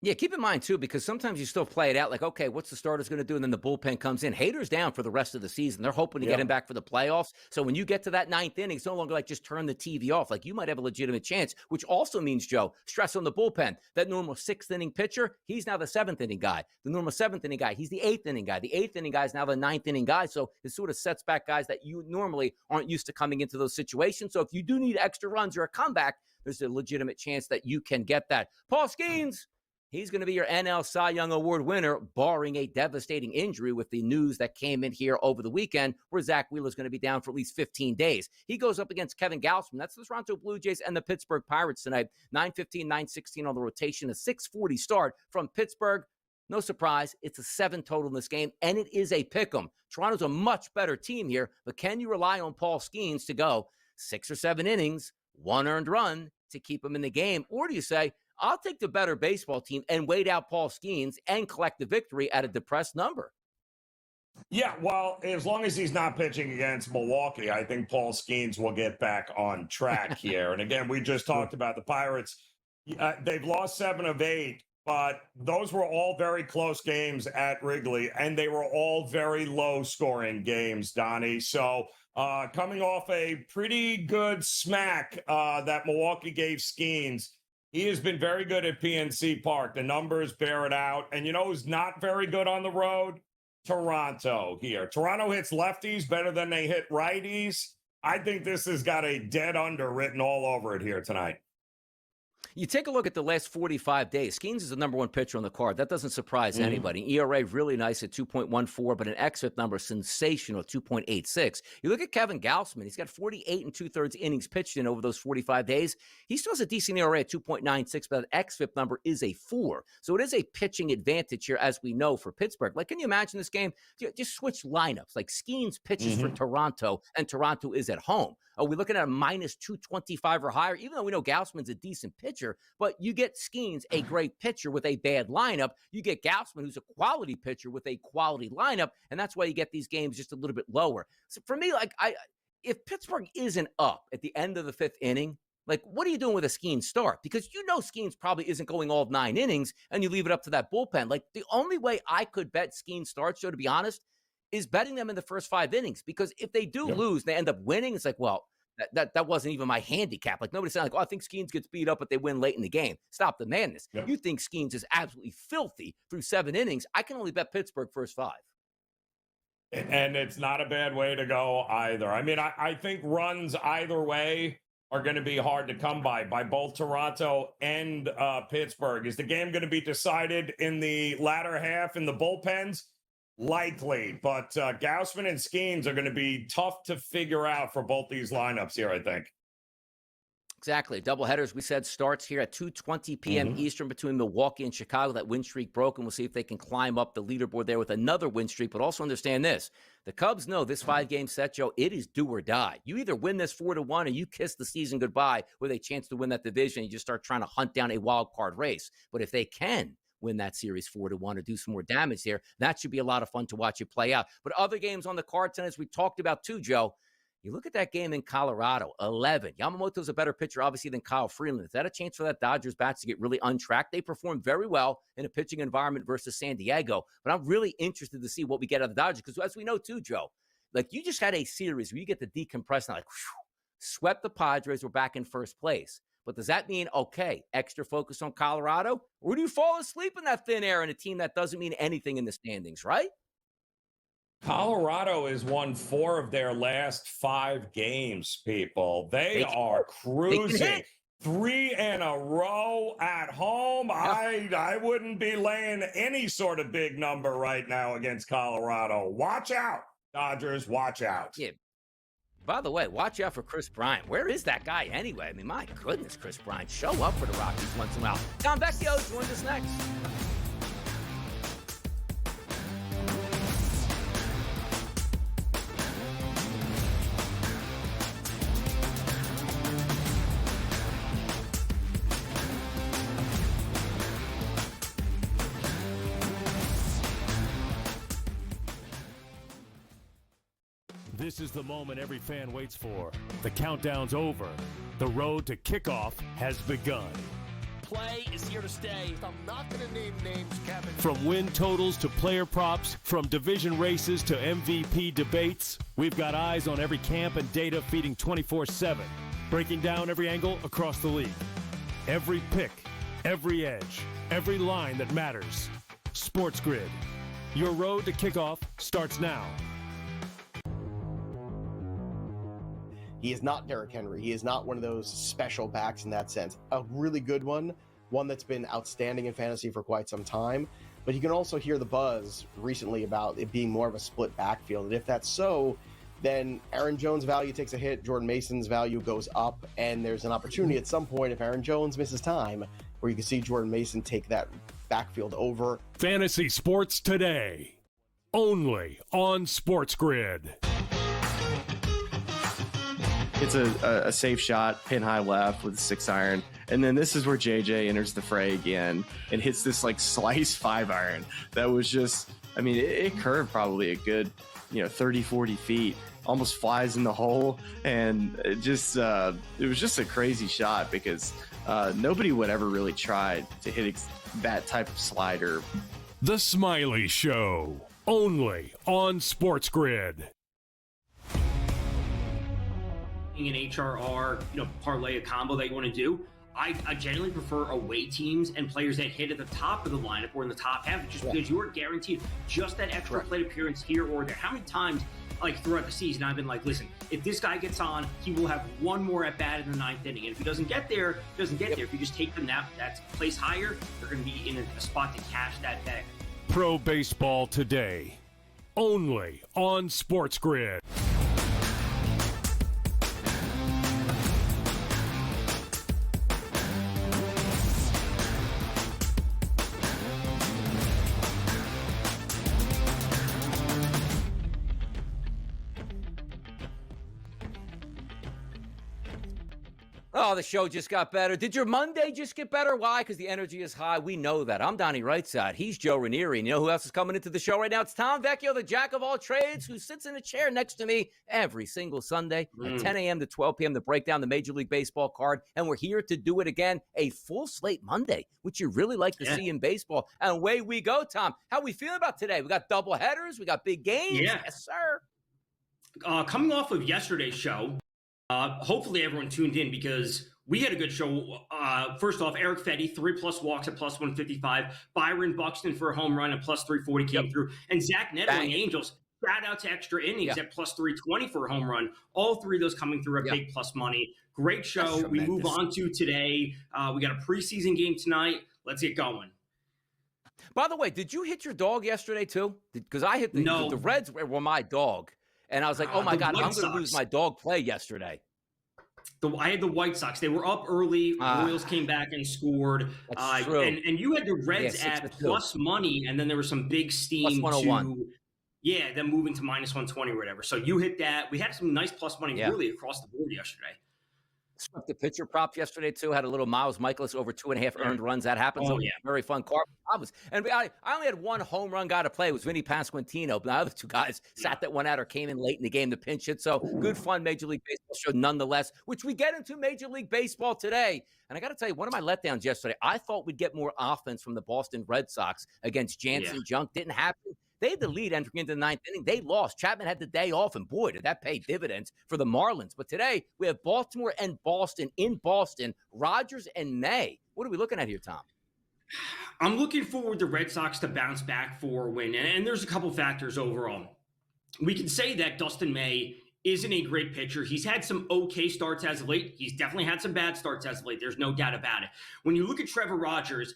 Yeah, keep in mind, too, because sometimes you still play it out like, okay, what's the starters going to do? And then the bullpen comes in. Hader's down for the rest of the season. They're hoping to get him back for the playoffs. So when you get to that 9th inning, it's no longer like just turn the TV off. Like, you might have a legitimate chance, which also means, Joe, stress on the bullpen. That normal 6th inning pitcher, he's now the 7th inning guy. The normal 7th inning guy, he's the 8th inning guy. The 8th inning guy is now the 9th inning guy. So it sort of sets back guys that you normally aren't used to coming into those situations. So if you do need extra runs or a comeback, there's a legitimate chance that you can get that. Paul Skeens, he's going to be your NL Cy Young Award winner, barring a devastating injury with the news that came in here over the weekend where Zach Wheeler's going to be down for at least 15 days. He goes up against Kevin Gausman. That's the Toronto Blue Jays and the Pittsburgh Pirates tonight. 9:15, 9:16 on the rotation, a 6:40 start from Pittsburgh. No surprise, it's a 7 total in this game, and it is a pick'em. Toronto's a much better team here, but can you rely on Paul Skeens to go 6 or 7 innings, 1 earned run to keep him in the game? Or do you say, I'll take the better baseball team and wait out Paul Skeens and collect the victory at a depressed number? Yeah, well, as long as he's not pitching against Milwaukee, I think Paul Skeens will get back on track here. And again, we just talked about the Pirates. They've lost 7 of 8, but those were all very close games at Wrigley, and they were all very low-scoring games, Donnie. So coming off a pretty good smack that Milwaukee gave Skeens, he has been very good at PNC Park. The numbers bear it out. And you know who's not very good on the road? Toronto here. Toronto hits lefties better than they hit righties. I think this has got a dead under written all over it here tonight. You take a look at the last 45 days. Skeens is the number 1 pitcher on the card. That doesn't surprise anybody. ERA really nice at 2.14, but an xFIP number sensational, 2.86. You look at Kevin Gausman. He's got 48 2/3 innings pitched in over those 45 days. He still has a decent ERA at 2.96, but an xFIP number is a 4. So it is a pitching advantage here, as we know, for Pittsburgh. Like, can you imagine this game? Just switch lineups. Like, Skeens pitches for Toronto, and Toronto is at home. Are we looking at a minus 225 or higher? Even though we know Gausman's a decent pitcher, pitcher, but you get Skeens, a great pitcher with a bad lineup. You get Gausman, who's a quality pitcher with a quality lineup, and that's why you get these games just a little bit lower. So for me, if Pittsburgh isn't up at the end of the 5th inning, what are you doing with a Skeens start? Because Skeens probably isn't going all 9 innings, and you leave it up to that bullpen. The only way I could bet Skeens starts, Joe, to be honest, is betting them in the first 5 innings. Because if they do lose, they end up winning. It's that wasn't even my handicap. Nobody's saying I think Skeens gets beat up, but they win late in the game. Stop the madness. Yep. You think Skeens is absolutely filthy through 7 innings. I can only bet Pittsburgh first 5. And it's not a bad way to go either. I mean, I think runs either way are going to be hard to come by both Toronto and Pittsburgh. Is the game going to be decided in the latter half in the bullpens? Likely, but Gausman and Skeens are going to be tough to figure out for both these lineups here, I think. Exactly. Doubleheaders, we said, starts here at 2:20 p.m. Eastern between Milwaukee and Chicago. That win streak broke, and we'll see if they can climb up the leaderboard there with another win streak. But also understand this. The Cubs know this 5-game set, Joe, it is do or die. You either win this 4-1 or you kiss the season goodbye with a chance to win that division. You just start trying to hunt down a wild card race. But if they can win that series 4-1 or do some more damage there, that should be a lot of fun to watch it play out. But other games on the card tonight, as we talked about too, Joe, you look at that game in Colorado, 11. Yamamoto's a better pitcher, obviously, than Kyle Freeland. Is that a chance for that Dodgers bats to get really untracked? They performed very well in a pitching environment versus San Diego, but I'm really interested to see what we get out of the Dodgers because, as we know too, Joe, you just had a series where you get to decompress and swept the Padres, we're back in first place. But does that mean, okay, extra focus on Colorado? Or do you fall asleep in that thin air in a team that doesn't mean anything in the standings, right? Colorado has won 4 of their last 5 games, people. They are cruising. 3 in a row at home. I wouldn't be laying any sort of big number right now against Colorado. Watch out, Dodgers, watch out. Yeah. By the way, watch out for Chris Bryant. Where is that guy anyway? I mean, my goodness, Chris Bryant. Show up for the Rockies once in a while. Tom Vecchio joins us next. This is the moment every fan waits for. The countdown's over. The road to kickoff has begun. Play is here to stay. I'm not going to name names, Kevin. From win totals to player props, from division races to MVP debates, we've got eyes on every camp and data feeding 24/7, breaking down every angle across the league. Every pick, every edge, every line that matters. SportsGrid. Your road to kickoff starts now. He is not Derrick Henry. He is not one of those special backs in that sense. A really good one that's been outstanding in fantasy for quite some time. But you can also hear the buzz recently about it being more of a split backfield. And if that's so, then Aaron Jones' value takes a hit, Jordan Mason's value goes up, and there's an opportunity at some point if Aaron Jones misses time where you can see Jordan Mason take that backfield over. Fantasy Sports Today, only on SportsGrid. It's a safe shot, pin high left with a 6-iron. And then this is where JJ enters the fray again and hits this slice 5-iron. That was just, I mean, it curved probably a good, 30, 40 feet, almost flies in the hole. And it was just a crazy shot because nobody would ever really try to hit that type of slider. The Smiley Show, only on SportsGrid. An HRR, parlay, a combo that you want to do. I generally prefer away teams and players that hit at the top of the lineup or in the top half, just because you are guaranteed just that extra plate appearance here or there. How many times, throughout the season, I've been listen, if this guy gets on, he will have one more at bat in the 9th inning. And if he doesn't get there, he doesn't get there. If you just take them that place higher, they're going to be in a spot to cash that bag. Pro Baseball Today, only on SportsGrid. Oh, the show just got better. Did your Monday just get better? Why? Because the energy is high. We know that. I'm Donnie Rightside. He's Joe Ranieri. And you know who else is coming into the show right now? It's Tom Vecchio, the jack of all trades, who sits in a chair next to me every single Sunday at 10 a.m. to 12 p.m. to break down the Major League Baseball card. And we're here to do it again, a full slate Monday, which you really like to see in baseball. And away we go, Tom. How we feeling about today? We got double headers. We got big games. Yeah. Yes, sir. Coming off of yesterday's show, hopefully everyone tuned in because we had a good show. First off, Eric Fetty, 3+ walks at plus 155. Byron Buxton for a home run at plus 340 came through. And Zach Neto and the Angels, shout out to extra innings at plus 320 for a home run. All three of those coming through at big plus money. Great show. We move on to today. We got a preseason game tonight. Let's get going. By the way, did you hit your dog yesterday too? Because I hit the Reds were my dog. And I was like, oh my God, I'm going to lose my dog play yesterday. I had the White Sox. They were up early. Royals came back and scored. And you had the Reds at plus money, and then there was some big steam plus 101. Them moving to minus 120 or whatever. So you hit that. We had some nice plus money really across the board yesterday. Swept the pitcher prop yesterday too. Had a little Miles Michaelis over 2.5 earned runs. That happens. Very fun car. And I only had one home run guy to play. It was Vinny Pasquantino. But the other two guys sat that one out or came in late in the game to pinch it. So good fun Major League Baseball show nonetheless, which we get into Major League Baseball today. And I got to tell you, one of my letdowns yesterday, I thought we'd get more offense from the Boston Red Sox against Jansen Junk. Didn't happen. They had the lead entering into the ninth inning. They lost. Chapman had the day off, and boy, did that pay dividends for the Marlins. But today, we have Baltimore and Boston in Boston, Rogers and May. What are we looking at here, Tom? I'm looking forward the Red Sox to bounce back for a win. And there's a couple factors overall. We can say that Dustin May isn't a great pitcher. He's had some okay starts as of late. He's definitely had some bad starts as of late. There's no doubt about it. When you look at Trevor Rogers,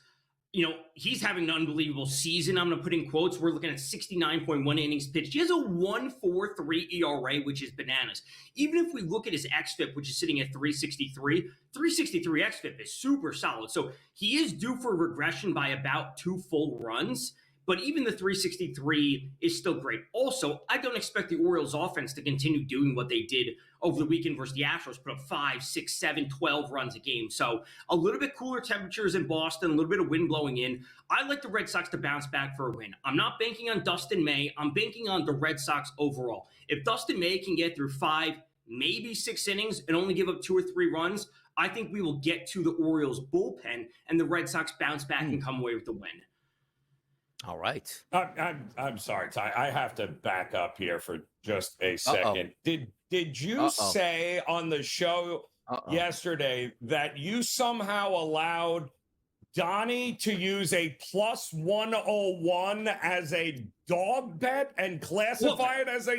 he's having an unbelievable season. I'm going to put in quotes. We're looking at 69.1 innings pitched. He has a 1.43 ERA, which is bananas. Even if we look at his xFIP, which is sitting at 363 xFIP is super solid. So he is due for regression by about 2 full runs. But even the 363 is still great. Also, I don't expect the Orioles offense to continue doing what they did over the weekend versus the Astros, put up 5, 6, 7, 12 runs a game. So a little bit cooler temperatures in Boston, a little bit of wind blowing in. I like the Red Sox to bounce back for a win. I'm not banking on Dustin May. I'm banking on the Red Sox overall. If Dustin May can get through 5, maybe 6 innings and only give up 2 or 3 runs, I think we will get to the Orioles bullpen and the Red Sox bounce back and come away with the win. All right. I'm sorry, Ty. I have to back up here for just a second. Did you say on the show yesterday that you somehow allowed Donnie to use a plus 101 as a dog bet and classify it as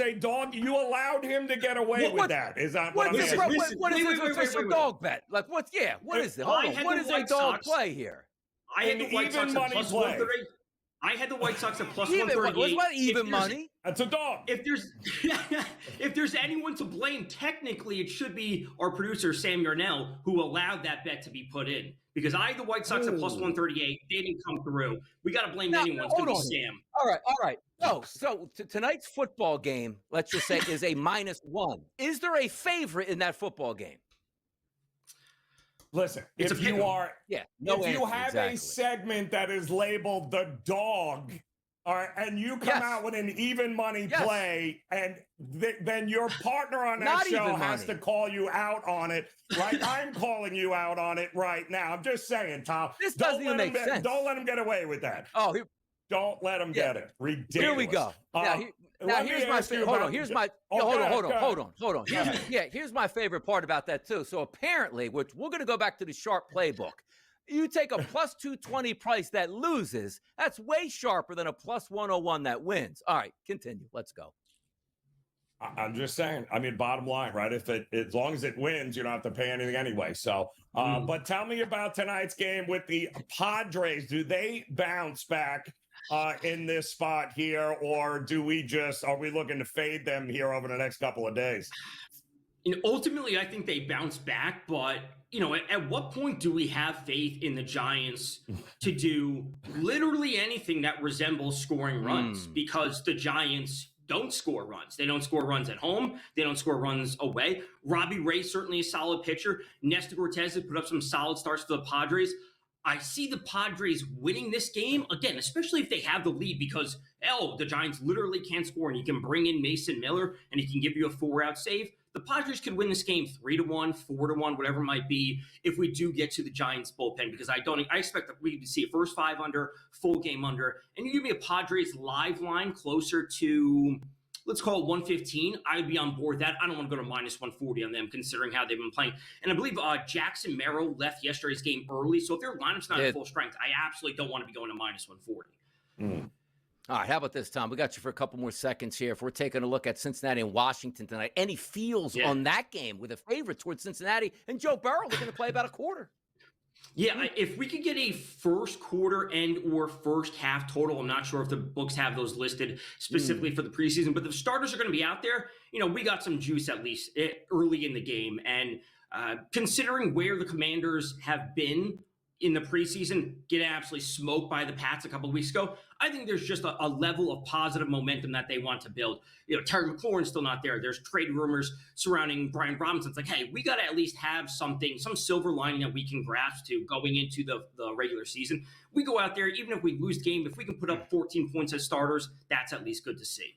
a dog? You allowed him to get away with that. Is that what I'm asking? What is this a dog bet? Like what? Yeah. What is it? Hold on. What is a dog play here? I had the White Sox at plus 138. I had the White Sox at plus 138. What even money? That's a dog. If there's anyone to blame, technically it should be our producer Sam Yarnell who allowed that bet to be put in. Because I had the White Sox at plus 138. They didn't come through. We got to blame anyone. It's going to be Sam. All right. So tonight's football game, let's just say, is a -1. Is there a favorite in that football game? Listen, if you have a segment that is labeled the dog, all right, and you come out with an even money play, and then your partner on that show has to call you out on it, like I'm calling you out on it right now. I'm just saying, Tom. This doesn't even make sense. Don't let him get away with that. Don't let him get it. Ridiculous. Here we go. Now here's my favorite. Hold on. Here's my hold on. Here's my favorite part about that too. So apparently, which we're going to go back to the sharp playbook. You take a plus 220 price that loses. That's way sharper than a plus 101 that wins. All right, continue. Let's go. I'm just saying. I mean, bottom line, right? As long as it wins, you don't have to pay anything anyway. So, but tell me about tonight's game with the Padres. Do they bounce back in this spot here, or are we looking to fade them here over the next couple of days? Ultimately, I think they bounce back, but at what point do we have faith in the Giants to do literally anything that resembles scoring runs? Because the Giants don't score runs. They don't score runs at home. They don't score runs away. Robbie Ray, certainly a solid pitcher. Nestor Cortez has put up some solid starts for the Padres. I see the Padres winning this game, again, especially if they have the lead, because, the Giants literally can't score, and you can bring in Mason Miller, and he can give you a 4-out save. The Padres could win this game 3-1, 4-1, whatever it might be, if we do get to the Giants bullpen, because I expect that we could see a first 5 under, full game under, and you give me a Padres live line closer to, let's call it 115, I'd be on board with that. I don't want to go to minus 140 on them, considering how they've been playing. And I believe Jackson Merrill left yesterday's game early, so if their lineup's not at full strength, I absolutely don't want to be going to minus 140. All right, how about this, Tom? We got you for a couple more seconds here. If we're taking a look at Cincinnati and Washington tonight, any feels on that game with a favorite towards Cincinnati and Joe Burrow looking to play about a quarter? Yeah, if we could get a first quarter and or first half total, I'm not sure if the books have those listed specifically for the preseason, but the starters are going to be out there. We got some juice at least early in the game. And considering where the Commanders have been in the preseason, get absolutely smoked by the Pats a couple of weeks ago, I think there's just a level of positive momentum that they want to build. Terry McLaurin's still not there. There's trade rumors surrounding Brian Robinson. It's like, hey, we got to at least have something, some silver lining that we can grasp to going into the regular season. We go out there, even if we lose the game, if we can put up 14 points as starters, that's at least good to see.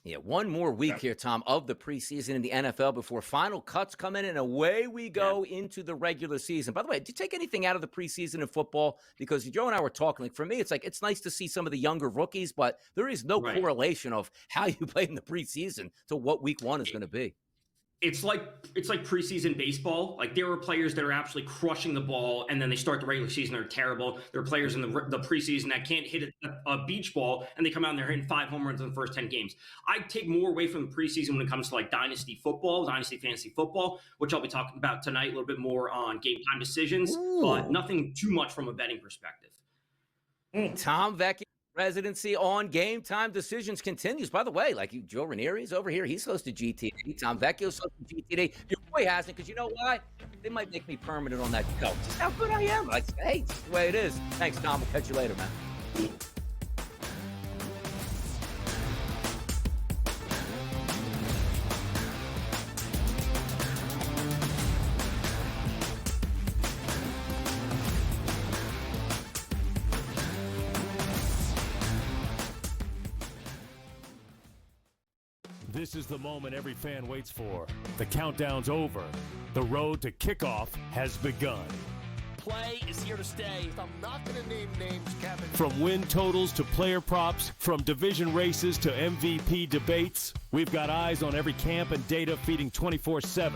Yeah, one more week here, Tom, of the preseason in the NFL before final cuts come in, and away we go into the regular season. By the way, do you take anything out of the preseason in football? Because Joe and I were talking, like, for me, it's like it's nice to see some of the younger rookies, but there is no correlation of how you play in the preseason to what week one is going to be. It's like preseason baseball. Like, there are players that are absolutely crushing the ball, and then they start the regular season, they're terrible. There are players in the preseason that can't hit a beach ball, and they come out and they're hitting 5 home runs in the first 10 games. I take more away from the preseason when it comes to like dynasty football, dynasty fantasy football, which I'll be talking about tonight a little bit more on game time decisions, but nothing too much from a betting perspective. Tom Vecchio residency on Game Time Decisions continues. By the way, like Joe Ranieri's over here, he's hosted GTD. Tom Vecchio's hosted GTD. Your boy hasn't, because you know why? They might make me permanent on that show. Just how good I am. Like, hey, it's the way it is. Thanks, Tom. We'll catch you later, man. This is the moment every fan waits for. The countdown's over. The road to kickoff has begun. Play is here to stay. I'm not going to name names, Kevin. From win totals to player props, from division races to MVP debates, we've got eyes on every camp and data feeding 24/7,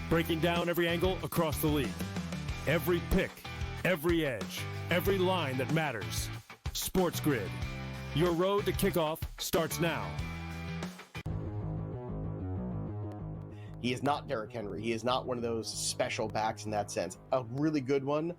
breaking down every angle across the league. Every pick, every edge, every line that matters. SportsGrid. Your road to kickoff starts now. He is not Derrick Henry. He is not one of those special backs in that sense. A really good one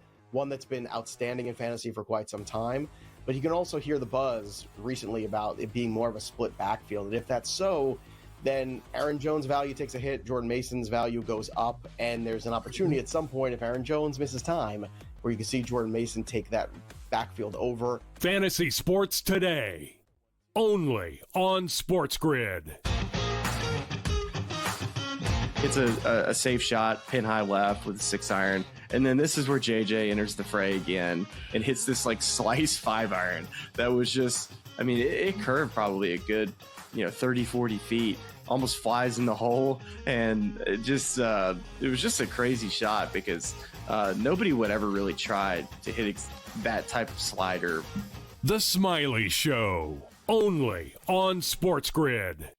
that's been outstanding in fantasy for quite some time. But you can also hear the buzz recently about it being more of a split backfield. And if that's so, then Aaron Jones' value takes a hit, Jordan Mason's value goes up, and there's an opportunity at some point, if Aaron Jones misses time, where you can see Jordan Mason take that backfield over. Fantasy sports today, only on SportsGrid. It's a safe shot, pin high left with a 6-iron. And then this is where JJ enters the fray again and hits this like slice 5-iron. That was just, I mean, it curved probably a good, 30, 40 feet, almost flies in the hole. And it was just a crazy shot because nobody would ever really try to hit that type of slider. The Smiley Show, only on SportsGrid.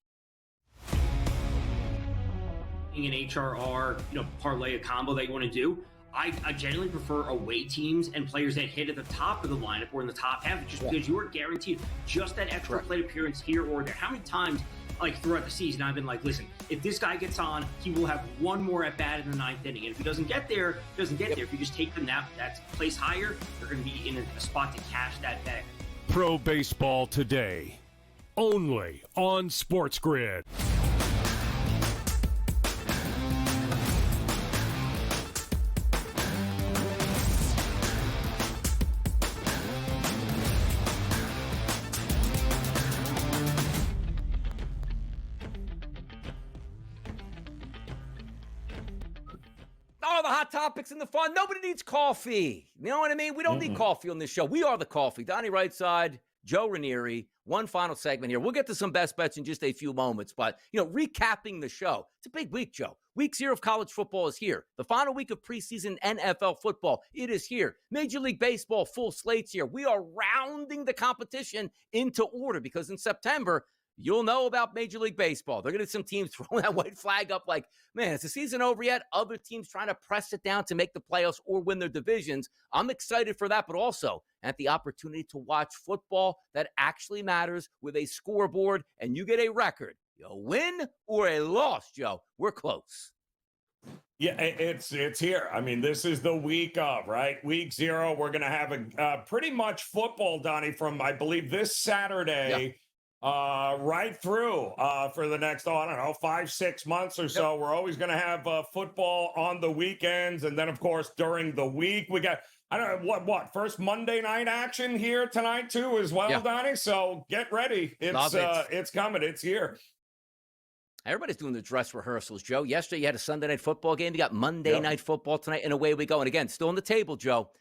An HRR, parlay, a combo that you want to do, I generally prefer away teams and players that hit at the top of the lineup or in the top half, just because you are guaranteed just that extra plate appearance here or there. How many times, like throughout the season, I've been like, listen, if this guy gets on, he will have one more at bat in the 9th inning. And if he doesn't get there, If you just take them that place higher, they're going to be in a spot to cash that bet. Pro Baseball Today, only on SportsGrid. all the hot topics and the fun. Nobody needs coffee. You know what I mean? We don't need coffee on this show. We are the coffee. Donnie Rightside, Joe Ranieri. One final segment here. We'll get to some best bets in just a few moments. But, recapping the show. It's a big week, Joe. Week 0 of college football is here. The final week of preseason NFL football, it is here. Major League Baseball, full slates here. We are rounding the competition into order because in September, you'll know about Major League Baseball. They're going to get some teams throwing that white flag up like, man, is the season over yet? Other teams trying to press it down to make the playoffs or win their divisions. I'm excited for that, but also at the opportunity to watch football that actually matters with a scoreboard, and you get a record. A win or a loss, Joe. We're close. Yeah, it's here. I mean, this is the week of, right? Week 0. We're going to have a pretty much football, Donnie, from, I believe, this Saturday right through for the next, 5-6 months or so. We're always going to have football on the weekends. And then, of course, during the week, we got, first Monday night action here tonight, too, as well, Donnie. So get ready. It's coming. It's here. Everybody's doing the dress rehearsals, Joe. Yesterday, you had a Sunday night football game. You got Monday night football tonight, and away we go. And again, still on the table, Joe.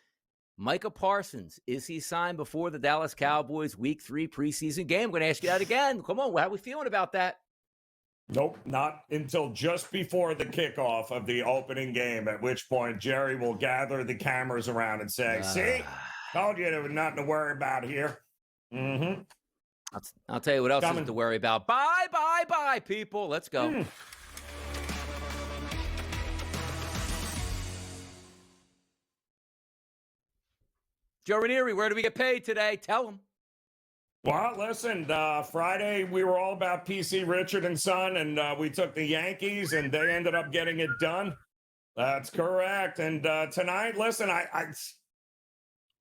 Micah Parsons, is he signed before the Dallas Cowboys Week 3 preseason game? I'm going to ask you that again. Come on, how are we feeling about that? Nope, not until just before the kickoff of the opening game, at which point Jerry will gather the cameras around and say, see, told you there was nothing to worry about here. Mm-hmm. I'll tell you what else is to worry about. Bye, people. Let's go. Joe Ranieri, where do we get paid today? Tell them. Well, listen, Friday we were all about PC Richard and Son, and we took the Yankees, and they ended up getting it done. That's correct. And tonight, listen,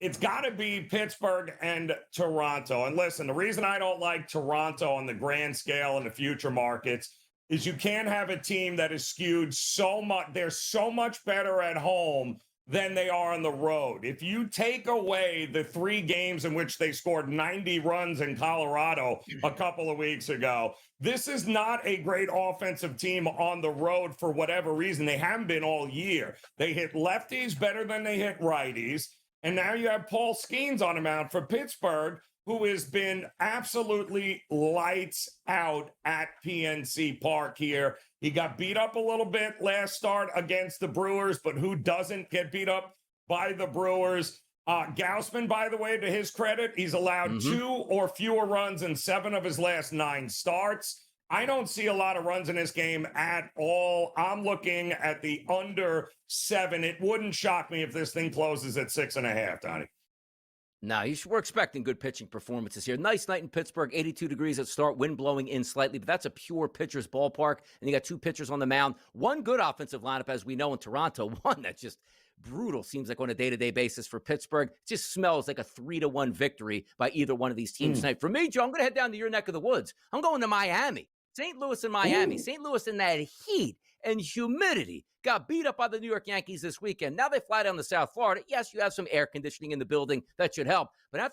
it's got to be Pittsburgh and Toronto. And listen, the reason I don't like Toronto on the grand scale in the future markets is you can't have a team that is skewed so much. They're so much better at home than they are on the road. If you take away the 3 games in which they scored 90 runs in Colorado a couple of weeks ago, this is not a great offensive team on the road for whatever reason. They haven't been all year. They hit lefties better than they hit righties. And now you have Paul Skeens on the mound for Pittsburgh, who has been absolutely lights out at PNC Park here. He got beat up a little bit last start against the Brewers, but who doesn't get beat up by the Brewers? Gausman, by the way, to his credit, he's allowed 2 or fewer runs in 7 of his last 9 starts. I don't see a lot of runs in this game at all. I'm looking at the under 7. It wouldn't shock me if this thing closes at 6.5, Donnie. No, we're expecting good pitching performances here. Nice night in Pittsburgh, 82 degrees at start, wind blowing in slightly, but that's a pure pitcher's ballpark, and you got 2 pitchers on the mound. One good offensive lineup, as we know, in Toronto. One that's just brutal, seems like on a day-to-day basis for Pittsburgh. It just smells like a 3-1 victory by either one of these teams tonight. For me, Joe, I'm going to head down to your neck of the woods. I'm going to Miami. St. Louis and Miami. St. Louis in that heat and humidity got beat up by the New York Yankees this weekend. Now they fly down to South Florida. Yes, you have some air conditioning in the building. That should help. But how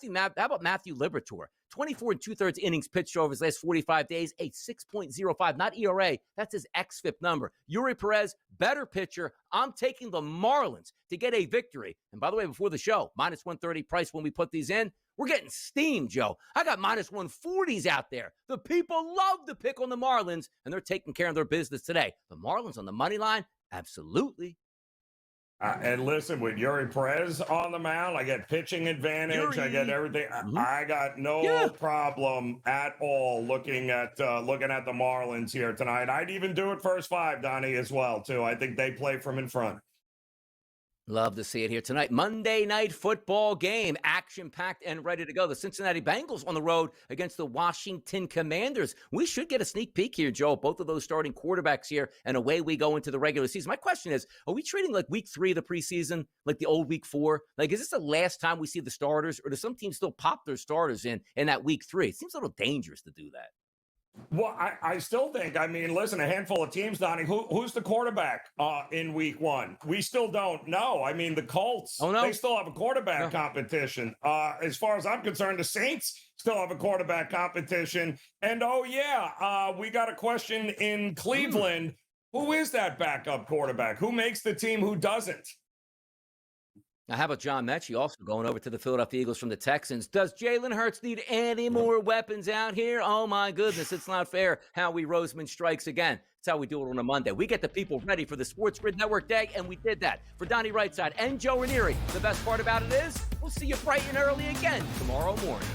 about Matthew Liberatore? 24 2/3 innings pitched over his last 45 days, a 6.05, not ERA. That's his xFIP number. Yuri Perez, better pitcher. I'm taking the Marlins to get a victory. And by the way, before the show, minus 130 price when we put these in. We're getting steamed, Joe. I got minus 140s out there. The people love to pick on the Marlins, and they're taking care of their business today. The Marlins on the money line, absolutely. And listen, with Yuri Perez on the mound, I get pitching advantage. I get everything. I got no problem at all looking at the Marlins here tonight. I'd even do it first 5, Donnie, as well, too. I think they play from in front. Love to see it here tonight. Monday night football game, action-packed and ready to go. The Cincinnati Bengals on the road against the Washington Commanders. We should get a sneak peek here, Joe. Both of those starting quarterbacks here, and away we go into the regular season. My question is, are we treating like week 3 of the preseason, like the old week 4? Like, is this the last time we see the starters, or do some teams still pop their starters in that week 3? It seems a little dangerous to do that. Well, I still think, I mean, listen, a handful of teams, Donnie, who's the quarterback in week 1? We still don't know. I mean, the Colts, they still have a quarterback competition. As far as I'm concerned, the Saints still have a quarterback competition. And, we got a question in Cleveland. Who is that backup quarterback? Who makes the team? Who doesn't? Now, how about John Mechie also going over to the Philadelphia Eagles from the Texans? Does Jalen Hurts need any more weapons out here? Oh, my goodness. It's not fair. Howie Roseman strikes again. That's how we do it on a Monday. We get the people ready for the SportsGrid Network Day, and we did that. For Donnie Rightside and Joe Ranieri, the best part about it is we'll see you bright and early again tomorrow morning.